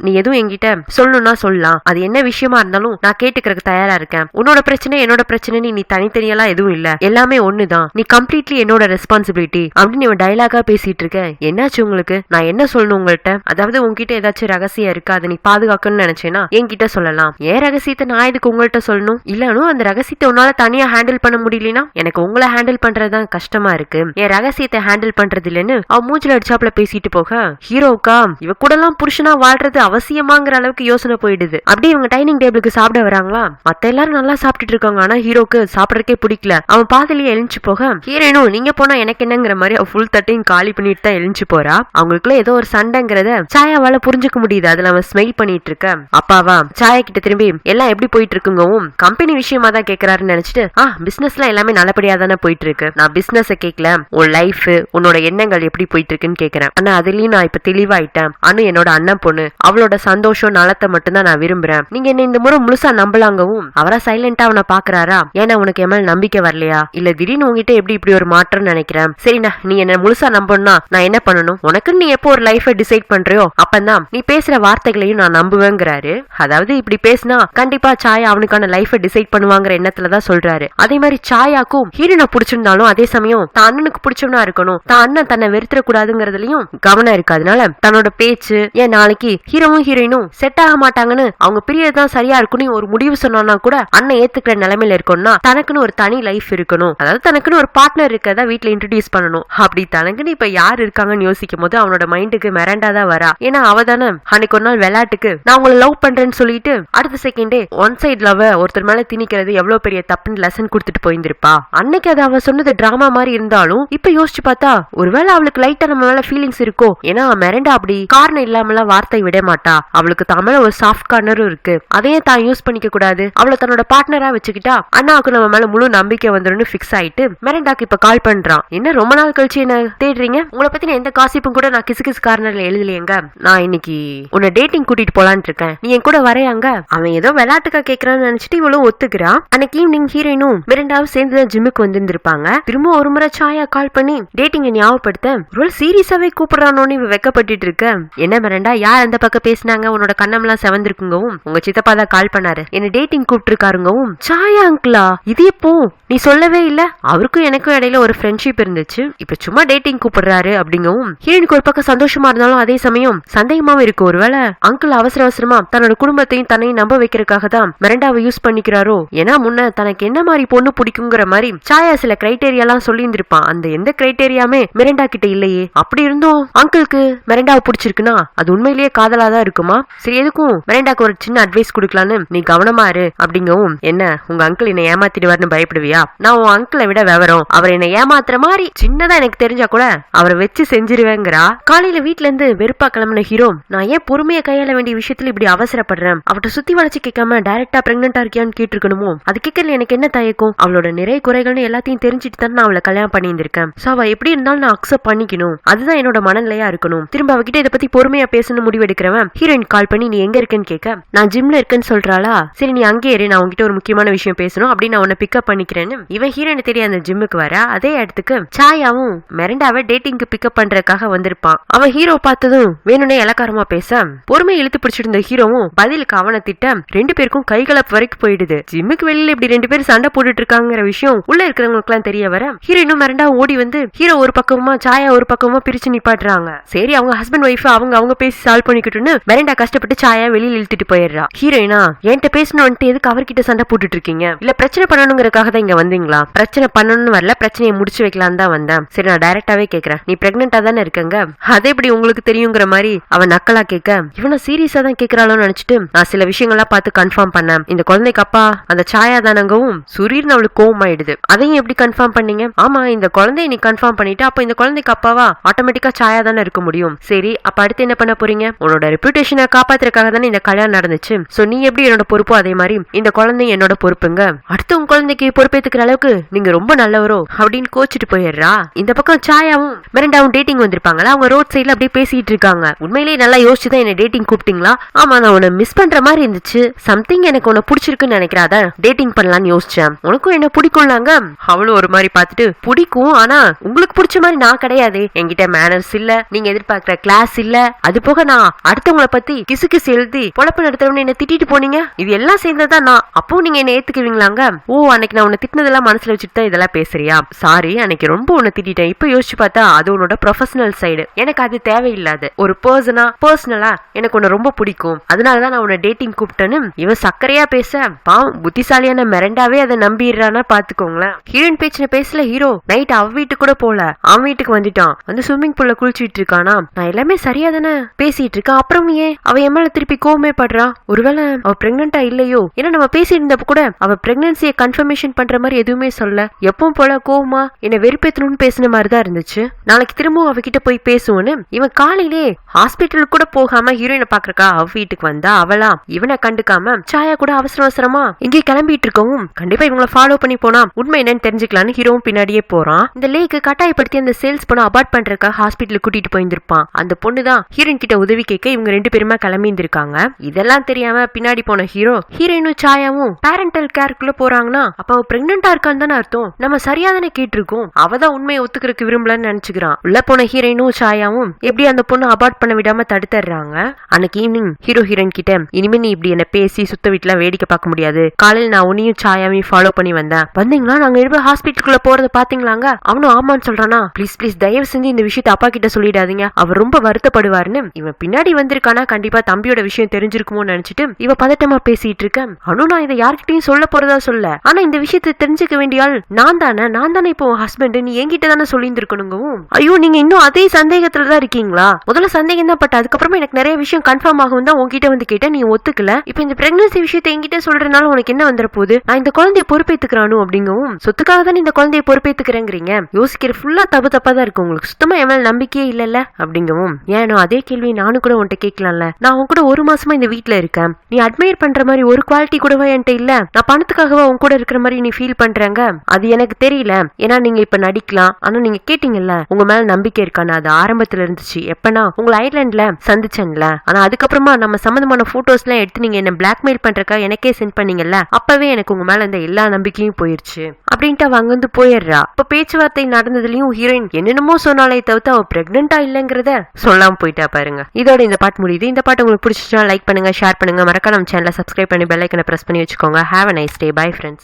நீ எதுவும் என்கிட்ட சொல்லணும்னா சொல்லலாம், அது என்ன விஷயமா இருந்தாலும் நான் கேட்டுக்கிறதுக்கு தயாரா இருக்கேன். உன்னோட பிரச்சனை என்னோட பிரச்சனை, நீ தனித்தனியெல்லாம் எதுவும் இல்ல, எல்லாமே ஒண்ணுதான், நீ கம்ப்ளீட்லி என்னோட ரெஸ்பான்சிபிலிட்டி அப்படின்னு இவன் டயலாகா பேசிட்டு இருக்க. என்னாச்சு உங்களுக்கு? நான் என்ன சொல்லணும் உங்கள்கிட்ட? அதாவது உங்ககிட்ட ஏதாச்சும் ரகசியம் இருக்கா, அதை நீ பாதுகாக்கணும்னு நினைச்சேன்னா என்கிட்ட சொல்லலாம். ஏன் ரகசியத்தை நான் எதுக்கு உங்கள்கிட்ட சொல்லணும்? இல்லனு அந்த ரகசியத்தை உன்னால தனியா ஹேண்டில் பண்ண முடியலனா எனக்கு உங்களை ஹேண்டில் பண்றதுதான் கஷ்டமா இருக்கு, என் ரகசியத்தை ஹேண்டில் பண்றது இல்லன்னு அவ மூஞ்சில அடிச்சாப்ல பேசிட்டு போக ஹீரோக்கா இவ கூட எல்லாம் புருஷனா வாழ்றது அவசியமாங்கிற அளவுக்கு யோசனை போயிடுது. அப்படியே இவங்க டைனிங் டேபிளுக்கு சாப்பிட வராங்களா. மத்த எல்லாரும் நல்லா சாப்பிட்டுட்டு இருக்காங்க. ஆனா ஹீரோக்கு சாப்பிடறதுக்கே பிடிக்கல. அவன் பாதிலேயே எழுந்து போக ஹீரோனும் நீங்க போனா எனக்கு என்னங்கிற மாதிரி அவ ஃபுல் தட்டையும் காலி பண்ணிட்டு தான் எழுந்து போறா. அவங்களுக்குள்ள ஏதோ ஒரு சண்டைங்கிறத சாயாவால புரிஞ்சுக்க முடியுது. அதுல அவன் ஸ்மைல் பண்ணிட்டு இருக்க. அப்பாவா சாயா கிட்ட திரும்பி எல்லாம் எப்படி போயிட்டு இருக்குங்கவும் கம்பெனி விஷயமா தான் கேக்குறாருன்னு நினைச்சிட்டு பிசினஸ்ல எல்லாமே நல்லபடியா தானே போயிட்டு இருக்கு, நான் பிசினஸ் கேட்கல, உன் லைஃப் உன்னோட எண்ணங்கள் எப்படி போயிட்டு இருக்குன்னு கேக்குறேன். ஆனா அதுலயும் நான் இப்ப தெளிவாயிட்டேன். அனு என்னோட அண்ணன் பொண்ணு, அவளோட சந்தோஷம் நலத்தை மட்டும் தான் நான் விரும்புறேன். நீங்க என்ன இந்த முறை முழுசா நம்பலாங்கவும் அவரா சைலண்டா அவனை பாக்குறாரா. ஏன்னா உனக்கு என் மேல நம்பிக்கை வரலையா, இல்ல திடீர்னு உங்ககிட்ட எப்படி இப்படி ஒரு மாற்றம் நினைக்கிறேன். சரிண்ணா நீ என்ன முழுசா நம்பணும்னா நான் என்ன பண்ணணும்? உனக்குன்னு நீ எப்போ ஒரு லைஃபை டிசைட் பண்றியோ அப்பதான் நீ பேசுற வார்த்தைகளையும் நான் நம்புவேங்கிறாரு. அதாவது இப்படி பேசினா கண்டிப்பா சாயா அவனுக்கான லைஃபை டிசைட் பண்ணுவாங்கிற எண்ணத்துலதான் சொல்றாரு. அதே மாதிரி சாயாக்கும் ஹீரோனை பிடிச்சிருந்தாலும் அதே சமயம் தான் அண்ணனுக்கு பிடிச்சவனா இருக்கணும், தான் அண்ணன் தன்னை வெறுத்துற கூடாதுங்கிறதுலயும் கவனம் இருக்கு. அதனால தன்னோட பேச்சு ஏன் நாளைக்கு ஹீரோவும் ஹீரோயினும் செட் ஆக மாட்டாங்கன்னு அவங்க பிரியதான் சரியா இருக்குன்னு ஒரு முடிவு சொன்னா கூட அண்ணன் ஏத்துக்கிற நிலைமையில இருக்கணும்னா தனக்குன்னு ஒரு தனி லைஃப் இருக்கணும், அதாவது தனக்குன்னு ஒரு பார்ட்னர் இருக்கதா வீட்டுல இன்ட்ரோடியூஸ் பண்ணணும். அப்படி தனக்குன்னு இப்ப யாரு இருக்காங்கன்னு யோசிக்கும் போது அவனோட மைண்டுக்கு மிரண்டாதான் வரா. ஏன்னா அவ தானே அன்னைக்கு ஒரு நாள் விளையாட்டுக்கு நான் உங்களை லவ் பண்றேன்னு சொல்லிட்டு அடுத்த செகண்டே ஒன் சைட் லவ் ஒருத்தர் மேல திணிக்கிறது எவ்வளவு பெரிய தப்புன்னு லெசன் கொடுத்துட்டு போயிருந்திருப்பா. அன்னைக்கு அது அவ சொன்னது டிராமா மாதிரி இருந்தாலும் இப்ப யோசிச்சு பார்த்தா ஒருவேளை அவளுக்கு லைட்டா நம்ம மேல ஃபீலிங்ஸ் இருக்கோ. ஏன்னா மிரண்டா அப்படி காரணம் இல்லாமலாம் வார்த்தை விட மாட்டா. அவளுக்கு தமிழ ஒரு சாஃப்ட் கார்னரும் இருக்கு, அதையே தான் யூஸ் பண்ணிக்க கூடாது, அவளை தன்னோட பார்ட்னர் பார்ட்னரா வச்சுக்கிட்டா அண்ணாவுக்கு நம்ம மேல முழு நம்பிக்கை வந்துடும் பிக்ஸ் ஆயிட்டு மெரண்டாக்கு இப்ப கால் பண்றான். என்ன ரொம்ப நாள் கழிச்சு என்ன தேடுறீங்க? உங்களை பத்தி எந்த காசிப்பும் கூட நான் கிசு கிசு கார்னர்ல எழுதலையேங்க. நான் இன்னைக்கு உன்னை டேட்டிங் கூட்டிட்டு போலான்னு இருக்கேன், நீ என் கூட வரையாங்க. அவன் ஏதோ விளையாட்டுக்கா கேக்குறான்னு நினைச்சிட்டு இவளும் ஒத்துக்கிறான். அன்னைக்கு ஈவினிங் ஹீரோயினும் மெரண்டாவும் சேர்ந்துதான் ஜிம்முக்கு வந்திருந்திருப்பாங்க. திரும்ப ஒரு முறை சாயா கால் பண்ணி டேட்டிங்க ஞாபகப்படுத்த ஒரு சீரியஸாவே கூப்பிடறானோன்னு இவ வெக்கப்பட்டு இருக்க. என்ன மெரண்டா, யார் அந்த பக்கம் பேசினாங்க? உன்னோட கண்ணமெல்லாம் செவந்திருக்குங்கவும் உங்க சித்தப்பா தான் கால் பண்ணாரு, என்ன டேட்டிங் கூப்பிட்டு இருக்காருங்கவும். சாயா அங்கிளா, இது எப்போ நீ சொல்லவே இல்ல? அவருக்கும் எனக்கும் இடையில ஒரு ஃப்ரெண்ட்ஷிப் இருந்துச்சு, இப்ப சும்மா டேட்டிங் கூப்பிடுறாரு அப்படிங்கவும் ஹீரோனுக்கு ஒரு பக்கம் சந்தோஷமா இருந்தாலும் அதே சமயம் சந்தேகமாவும் இருக்கு. ஒருவேளை அங்கிள் அவசர அவசரமா தன்னோட குடும்பத்தையும் தன்னையும் நம்ப வைக்கிறதுக்காக தான் மெரண்டாவை யூஸ் பண்ணிக்கிறாரோ. ஏன்னா முன்ன தனக்கு என்ன மாதிரி பொண்ணு பிடிக்குங்கிற மாதிரி சாயா சில கிரைட்டேரியா எல்லாம் சொல்லி இருந்திருப்பான். அந்த எந்த கிரைட்டேரியாமே மெரண்டா கிட்ட இல்லையே. அப்படி இருந்தும் அங்கிளுக்கு மெரண்டாவை பிடிச்சிருக்குன்னா அது உண்மையிலேயே காதலாதான் இருக்குமா? சரி, எதுக்கும் மெரண்டாக்கு ஒரு சின்ன அட்வைஸ் கொடுக்கலான்னு நீ கவனமா இரு அப்படிங்கவும். என்ன உங்க அங்கிள் என்ன ஏமாத்திடுவார்னு பயப்படுவியா? நான் உன் அங்கிளை விட விவரம், அவர் என்ன ஏமாத்துற மாதிரி சின்னதா எனக்கு தெரிஞ்சா கூட அவரை வச்சு செஞ்சிருவேங்கிறா. காலையில வீட்டுல இருந்து வெறுப்பா கிளம்பின ஹீரோ, நான் ஏன் பொறுமையை கையாள வேண்டிய விஷயத்துல இப்படி அவசரப்படுறேன்? அவட்ட சுத்தி வளைச்சு கேட்காம டைரக்டா பிரெக்னெண்டா இருக்கியான்னு கேட்டிருக்கணுமோ? அது கேட்கல எனக்கு என்ன தயக்கம்? அவளோட நிறைய குறைகள்னு எல்லாத்தையும் தெரிஞ்சுட்டு தான் நான் அவளை கல்யாணம் பண்ணியிருந்திருக்கேன். சோ அவ எப்படி இருந்தாலும் நான் அக்செப்ட் பண்ணிக்கணும், அதுதான் என்னோட மனநிலையா இருக்கணும். திரும்ப அவகிட்ட இதை பத்தி பொறுமையா பேசணும் முடிவெடுக்கிறவன் ஹீரோயின் கால் பண்ணி நீ எங்க இருக்கேன்னு கேட்க, நான் ஜிம்ல இருக்கேன்னு சொல்றாளா. சரி நீ அங்கே இரு, நான் உங்ககிட்ட ஒரு முக்கியமான விஷயம் பேசணும் அப்படின்னு நான் உன்னை பிக்கப் பண்ணிக்கிறேன்னு இவன் ஹீரோயின் தெரிய அந்த ஜிம்முக்கு வர. அதே இடத்துக்கு சாயாவும் மெரண்டாவை டேட்டிங்க்கு பிக்கப் பண்றதுக்காக வந்திருப்பான். அவன் ஹீரோ பார்த்ததும் வேணும்னே இலக்காரமா பேச பொறுமை இழுத்து பிடிச்சிருந்த ஹீரோவும் பதிலுக்கு அவனை திட்ட ரெண்டு பேருக்கும் கைகலப்பு வரைக்கும் போயிடுது. ஜிம்முக்கு வெளியில இப்படி ரெண்டு பேரும் சண்டை போட்டுட்டு இருக்காங்கிற விஷயம் உள்ள இருக்கிறவங்களுக்கு எல்லாம் தெரிய வர ஹீரோயினும் மெரண்டாவும் ஓடி வந்து ஹீரோ ஒரு பக்கமா சாயா ஒரு பக்கமா பிரிச்சு நிப்பாட்டுறாங்க. சரி அவங்க ஹஸ்பண்ட் ஒய்ஃப் அவங்க பேசி சால்வ் பண்ணிக்கிட்டுன்னு மெரண்டா கஷ்டப்பட்டு சாயா வெளியில இழுத்துட்டு போயிடுறா. ஹீரோயினா என்கிட்ட பேசணும்ட்டு எதுக்கு அவர்கிட்ட சண்டை போட்டுட்டு இருக்கீங்க? இல்ல பிரச்சனை பண்ணணுங்கிறதுக்காக தான் இங்க வந்தீங்களா? பிரச்சனை பண்ணணும்னு வரல, பிரச்சனையை முடிச்சு வைக்கலாம் தான் வந்தேன். சரி நான் டைரக்டாவே கேக்குறேன், நீ பிரெக்னெண்டா தானே இருக்கங்க? அதே எப்படி உங்களுக்கு தெரியுங்கிற மாதிரி அவன் நக்கலா கேட்க இவனை சீரியஸா தான் கேக்குறாளோன்னு நினைச்சிட்டு நான் சில விஷயங்கள்லாம் பார்த்து கன்ஃபார்ம் பண்ணேன். இந்த குழந்தைக்கு அப்பா அந்த சாயா தானங்கவும் சுரீர்னு அவளுக்கு கோவம் ஆயிடுது. அதையும் எப்படி கன்ஃபார்ம் பண்ணீங்க? ஆமா இந்த குழந்தைய நீ கன்ஃபார்ம் பண்ணிட்டு அப்ப இந்த குழந்தைக்கு அப்பாவா ஆட்டோமேட்டிக்கா சாயா தானே இருக்க முடியும். சரி அப்ப அடுத்து என்ன பண்ண போறீங்க? உன்னோட ரெப்யூட்டேஷனை காப்பாத்துறதுக்காக தானே இந்த கல்யாணம் நடந்துச்சு. சோ நீ எப்படி என்னோட பொறுப்போ அதே மாதிரி இந்த குழந்தை என்னோட பொறுப்புங்க. அடுத்து உங்க குழந்தைக்கு பொறுப்பேத்துக்கிற அளவுக்கு நீங்க ரொம்ப நல்லவரோ அப்படின்னு கோச்சிட்டு போயிடுறா. இந்த பக்கம் சாயாவும் மெரண்டாவும் டேட்டிங் வந்திருப்பாங்களா, அவங்க ரோட் சைட்ல அப்படியே பேசிட்டு இருக்காங்க. உண்மையிலேயே நல்லா யோசிச்சுதான் என்ன டேட்டிங் கூப்பிட்டீங்களா? ஆமா நான் உன்னை மிஸ் பண்ற மாதிரி இருந்துச்சு, சம்திங் எனக்கு உன்னை பிடிச்சிருக்குன்னு நினைக்கிறாத டேட்டிங் பண்ணலான்னு யோசிச்சேன். உனக்கும் என்ன பிடிக்கும்லாங்க? அவளும் ஒரு மாதிரி பார்த்துட்டு பிடிக்கும், ஆனா உங்களுக்கு பிடிச்ச மாதிரி நான் கிடையாது, என்கிட்ட மேனர்ஸ் இல்ல, நீங்க எதிர்பார்க்கிற கிளாஸ் இல்ல, அது போக நான் அடுத்தவங்களை பத்தி கிசு கிசு எழுதி பொழப்பு நடத்துறவன்னு என்ன திட்டிட்டு போனீங்க, இது எல்லாம் சேர்ந்ததான் நான். அப்போ நீங்க என்ன ஏத்துக்குவீங்களாங்க? ஓ அன்னைக்கு நான் உன்னை திட்டினதெல்லாம் மனசுல வச்சுட்டு தான் இதெல்லாம் பேசுறியா? சாரி அன்னைக்கு ரொம்ப உன்னை திட்டேன். இப்ப யோசிச்சு பார்த்தா அது உன்னோட ப்ரொஃபஷனல் சைடு, எனக்கு அது தேவையில்லாது. ஒரு பர்சனலா எனக்கு உன்னை ரொம்ப பிடிக்கும், அதனாலதான் நான் உன்னை டேட்டிங் கூப்பிட்டேன்னு இவன் சக்கரையா பேச பாவம் புத்திசாலியான மெரண்டாவே அதை நம்பிடுறானா பாத்துக்கோங்களேன். ஹீரோயின் பேச்சுன பேசல ஹீரோ நைட் அவ வீட்டுக்கு கூட போல, அவன் வீட்டுக்கு வந்துட்டான். வந்து ஸ்விம்மிங் பூல்ல குளிச்சுட்டு இருக்கானா. நான் எல்லாமே சரியா தானே பேசிட்டு இருக்கேன், அப்புறம் ஏன் அவ என் மேல திருப்பி கோவமே படுறா? ஒருவேளை அவ பிரெக்னெண்டா இல்லையோ? ஏன்னா நம்ம பேசிட்டு இருந்தப்ப கூட அவ பிரெக்னன்சியை கன்ஃபர்மேஷன் பண்ற மாதிரி எதுவுமே சொல்ல, எப்பவும் போல கோவமா என்ன வெறுப்பேத்தணும்னு பேசின மாதிரிதான் இருந்துச்சு. நாளைக்கு திரும்பவும் அவகிட்ட போய் பேசுவோன்னு இவன் காலையிலே ஹாஸ்பிட்டலுக்கு கூட போகாம ஹீரோயினை பாக்குறக்கா அவ வீட்டுக்கு வந்தா. அவளா இவனை கண்டுக்காம சாயா கூட அவசரமா இங்கே கிளம்பிட்டு இருக்கவும் கண்டிப்பா இவங்களை ஃபாலோ பண்ணி போனா உண்மை என்னன்னு தெரிஞ்சுக்கலான்னு ஹீரோவும் பின்னாடியே போறான். இந்த லேக்கு கட்டாயப்படுத்தி அந்த சேல்ஸ் பொண்ணு அபார்ட் பண்றதுக்காக ஹாஸ்பிட்டலுக்கு கூட்டிட்டு போயிருந்திருப்பான். அந்த பொண்ணு தான் ஹீரோயின் கிட்ட உதவி கேட்க இவங்க ரெண்டு பேருமே கிளம்பி இருந்திருக்காங்க. இதெல்லாம் தெரியாம பின்னாடி போன ஹீரோயினும் சாயாவும் பேரண்டல் கேருக்குள்ள போறாங்கன்னா அப்ப அவ பிரெக்னெண்டா இருக்கான்னு தானே அர்த்தம். நம்ம சரியா தானே கேட்டிருக்கோம். அவதான் உண்மையை ஒத்துக்கிறதுக்கு விரும்பலன்னு நினைச்சுக்கிறான். உள்ள போன ஹீரோயினும் சாயாவும் எப்படி அந்த பொண்ணு அபார்ட் பண்ண விடாம தடுத்துறாங்க. அன்னைக்கு ஈவினிங் ஹீரோயின் கிட்ட இனிமே நீ இப்படி என்ன பேசி சுத்த வீட்டுல வேடிக்கை பார்க்க முடியாது, காலையில் நான் உன்னையும் சாயாவையும் ஃபாலோ பண்ணி வந்தேன். வந்தீங்களா? நாங்க இருபது ஹாஸ்பிட்டலுக்குள்ள போறத பாத்தீங்களாங்க? அவனும் ஆமான்னு சொல்றானா. ப்ளீஸ் தயவு செஞ்சு இந்த விஷயத்த அப்பா கிட்ட சொல்லிடாதீங்க, அவர் ரொம்ப வருத்தப்படுவாருன்னு. இவன் பின்னாடி வந்திருக்கானா, கண்டிப்பா தம்பியோட விஷயம் தெரிஞ்சிருக்குமோன்னு நினைச்சிட்டு இவ பதட்டமா பேசிட்டு இருக்கேன். அனு நான் இதை யார்கிட்டயும் சொல்ல போறதா சொல்ல, ஆனா இந்த விஷயத்தை தெரிஞ்சுக்க வேண்டிய ஆள் நான் தானே இப்போ ஹஸ்பண்ட், நீ என்கிட்ட தானே சொல்லியிருந்திருக்கணுங்கவும். ஐயோ நீங்க இன்னும் அதே சந்தேகத்துலதான் இருக்கீங்களா? முதல்ல சந்தேகம் தான், பட் அதுக்கப்புறமா எனக்கு நிறைய விஷயம் கன்ஃபார்ம் ஆகும் தான் உங்ககிட்ட வந்து கேட்டேன், நீ ஒத்துக்கல. இப்ப இந்த பிரெக்னன்சி விஷயத்தை என்கிட்ட சொல்றதுனால உனக்கு என்ன வந்துற போகுது? நான் இந்த குழந்தைய பொறுப்பேத்துக்கிறானு அப்படிங்கவும், சொத்துக்காக தான் இந்த குழந்தைய பொறுப்பேத்துக்கிறேங்கிறீங்க, யோசிக்கிற ஃபுல்லா தப்பா தான் இருக்கு, உங்களுக்கு சுத்தமா என் மேல நம்பிக்கையே இல்லல்ல அப்படிங்கவும். ஏனோ அதே கேள்வி நானும் கூட உன்கிட்ட கேட்கலாம்ல, நான் உன் கூட ஒரு மாசமா இந்த வீட்டுல இருக்கேன், நீ அட்மையர் பண்ற மாதிரி ஒரு குவாலிட்டி கூடவா என்கிட்ட இல்ல? இல்ல நான் பணத்துக்காகவா உன் கூட இருக்கிற மாதிரி நீ ஃபீல் பண்றங்க, அது எனக்கு தெரியல. ஏன்னா நீங்க இப்ப நடிக்கலாம், ஆனா நீங்க கேட்டீங்கல்ல உங்க மேல நம்பிக்கை இருக்கான்னு, அது ஆரம்பத்துல இருந்துச்சு. எப்பனா உங்களை ஐர்லாண்ட்ல சந்திச்சேன்ல, ஆனா அதுக்கப்புறமா நம்ம சம்பந்தமான போட்டோஸ் எல்லாம் எடுத்து நீங்க என்ன பிளாக்மெயில் பண்றக்கா எனக்கே சென்ட் பண்ணீங்கல்ல, அப்பவே எனக்கு உங்க மேல இந்த எல்லா நம்பிக்கையும் போயிருச்சு அப்படின்ட்டு அவ அங்கிருந்து போயிடுறா. இப்ப பேச்சுவார்த்தை நடந்ததுலயும் ஹீரோயின் என்னென்னமோ சொன்னாலே தவிர்த்து அவ பிரெக்னெண்டா இல்லங்கிறத சொல்லாம போயிட்டா பாருங்க. இதோட இந்த பாட்டு முடியுது. இந்த பாட்டு உங்களுக்கு பிடிச்சிச்சா லைக் பண்ணுங்க, ஷேர் பண்ணுங்க, மறக்காம நம்ம சேனலை சப்ஸ்கிரைப் பண்ணி பெல் ஐக்கனை பிரஸ் பண்ணி வச்சுக்கோங்க. Have a nice day. Bye friends.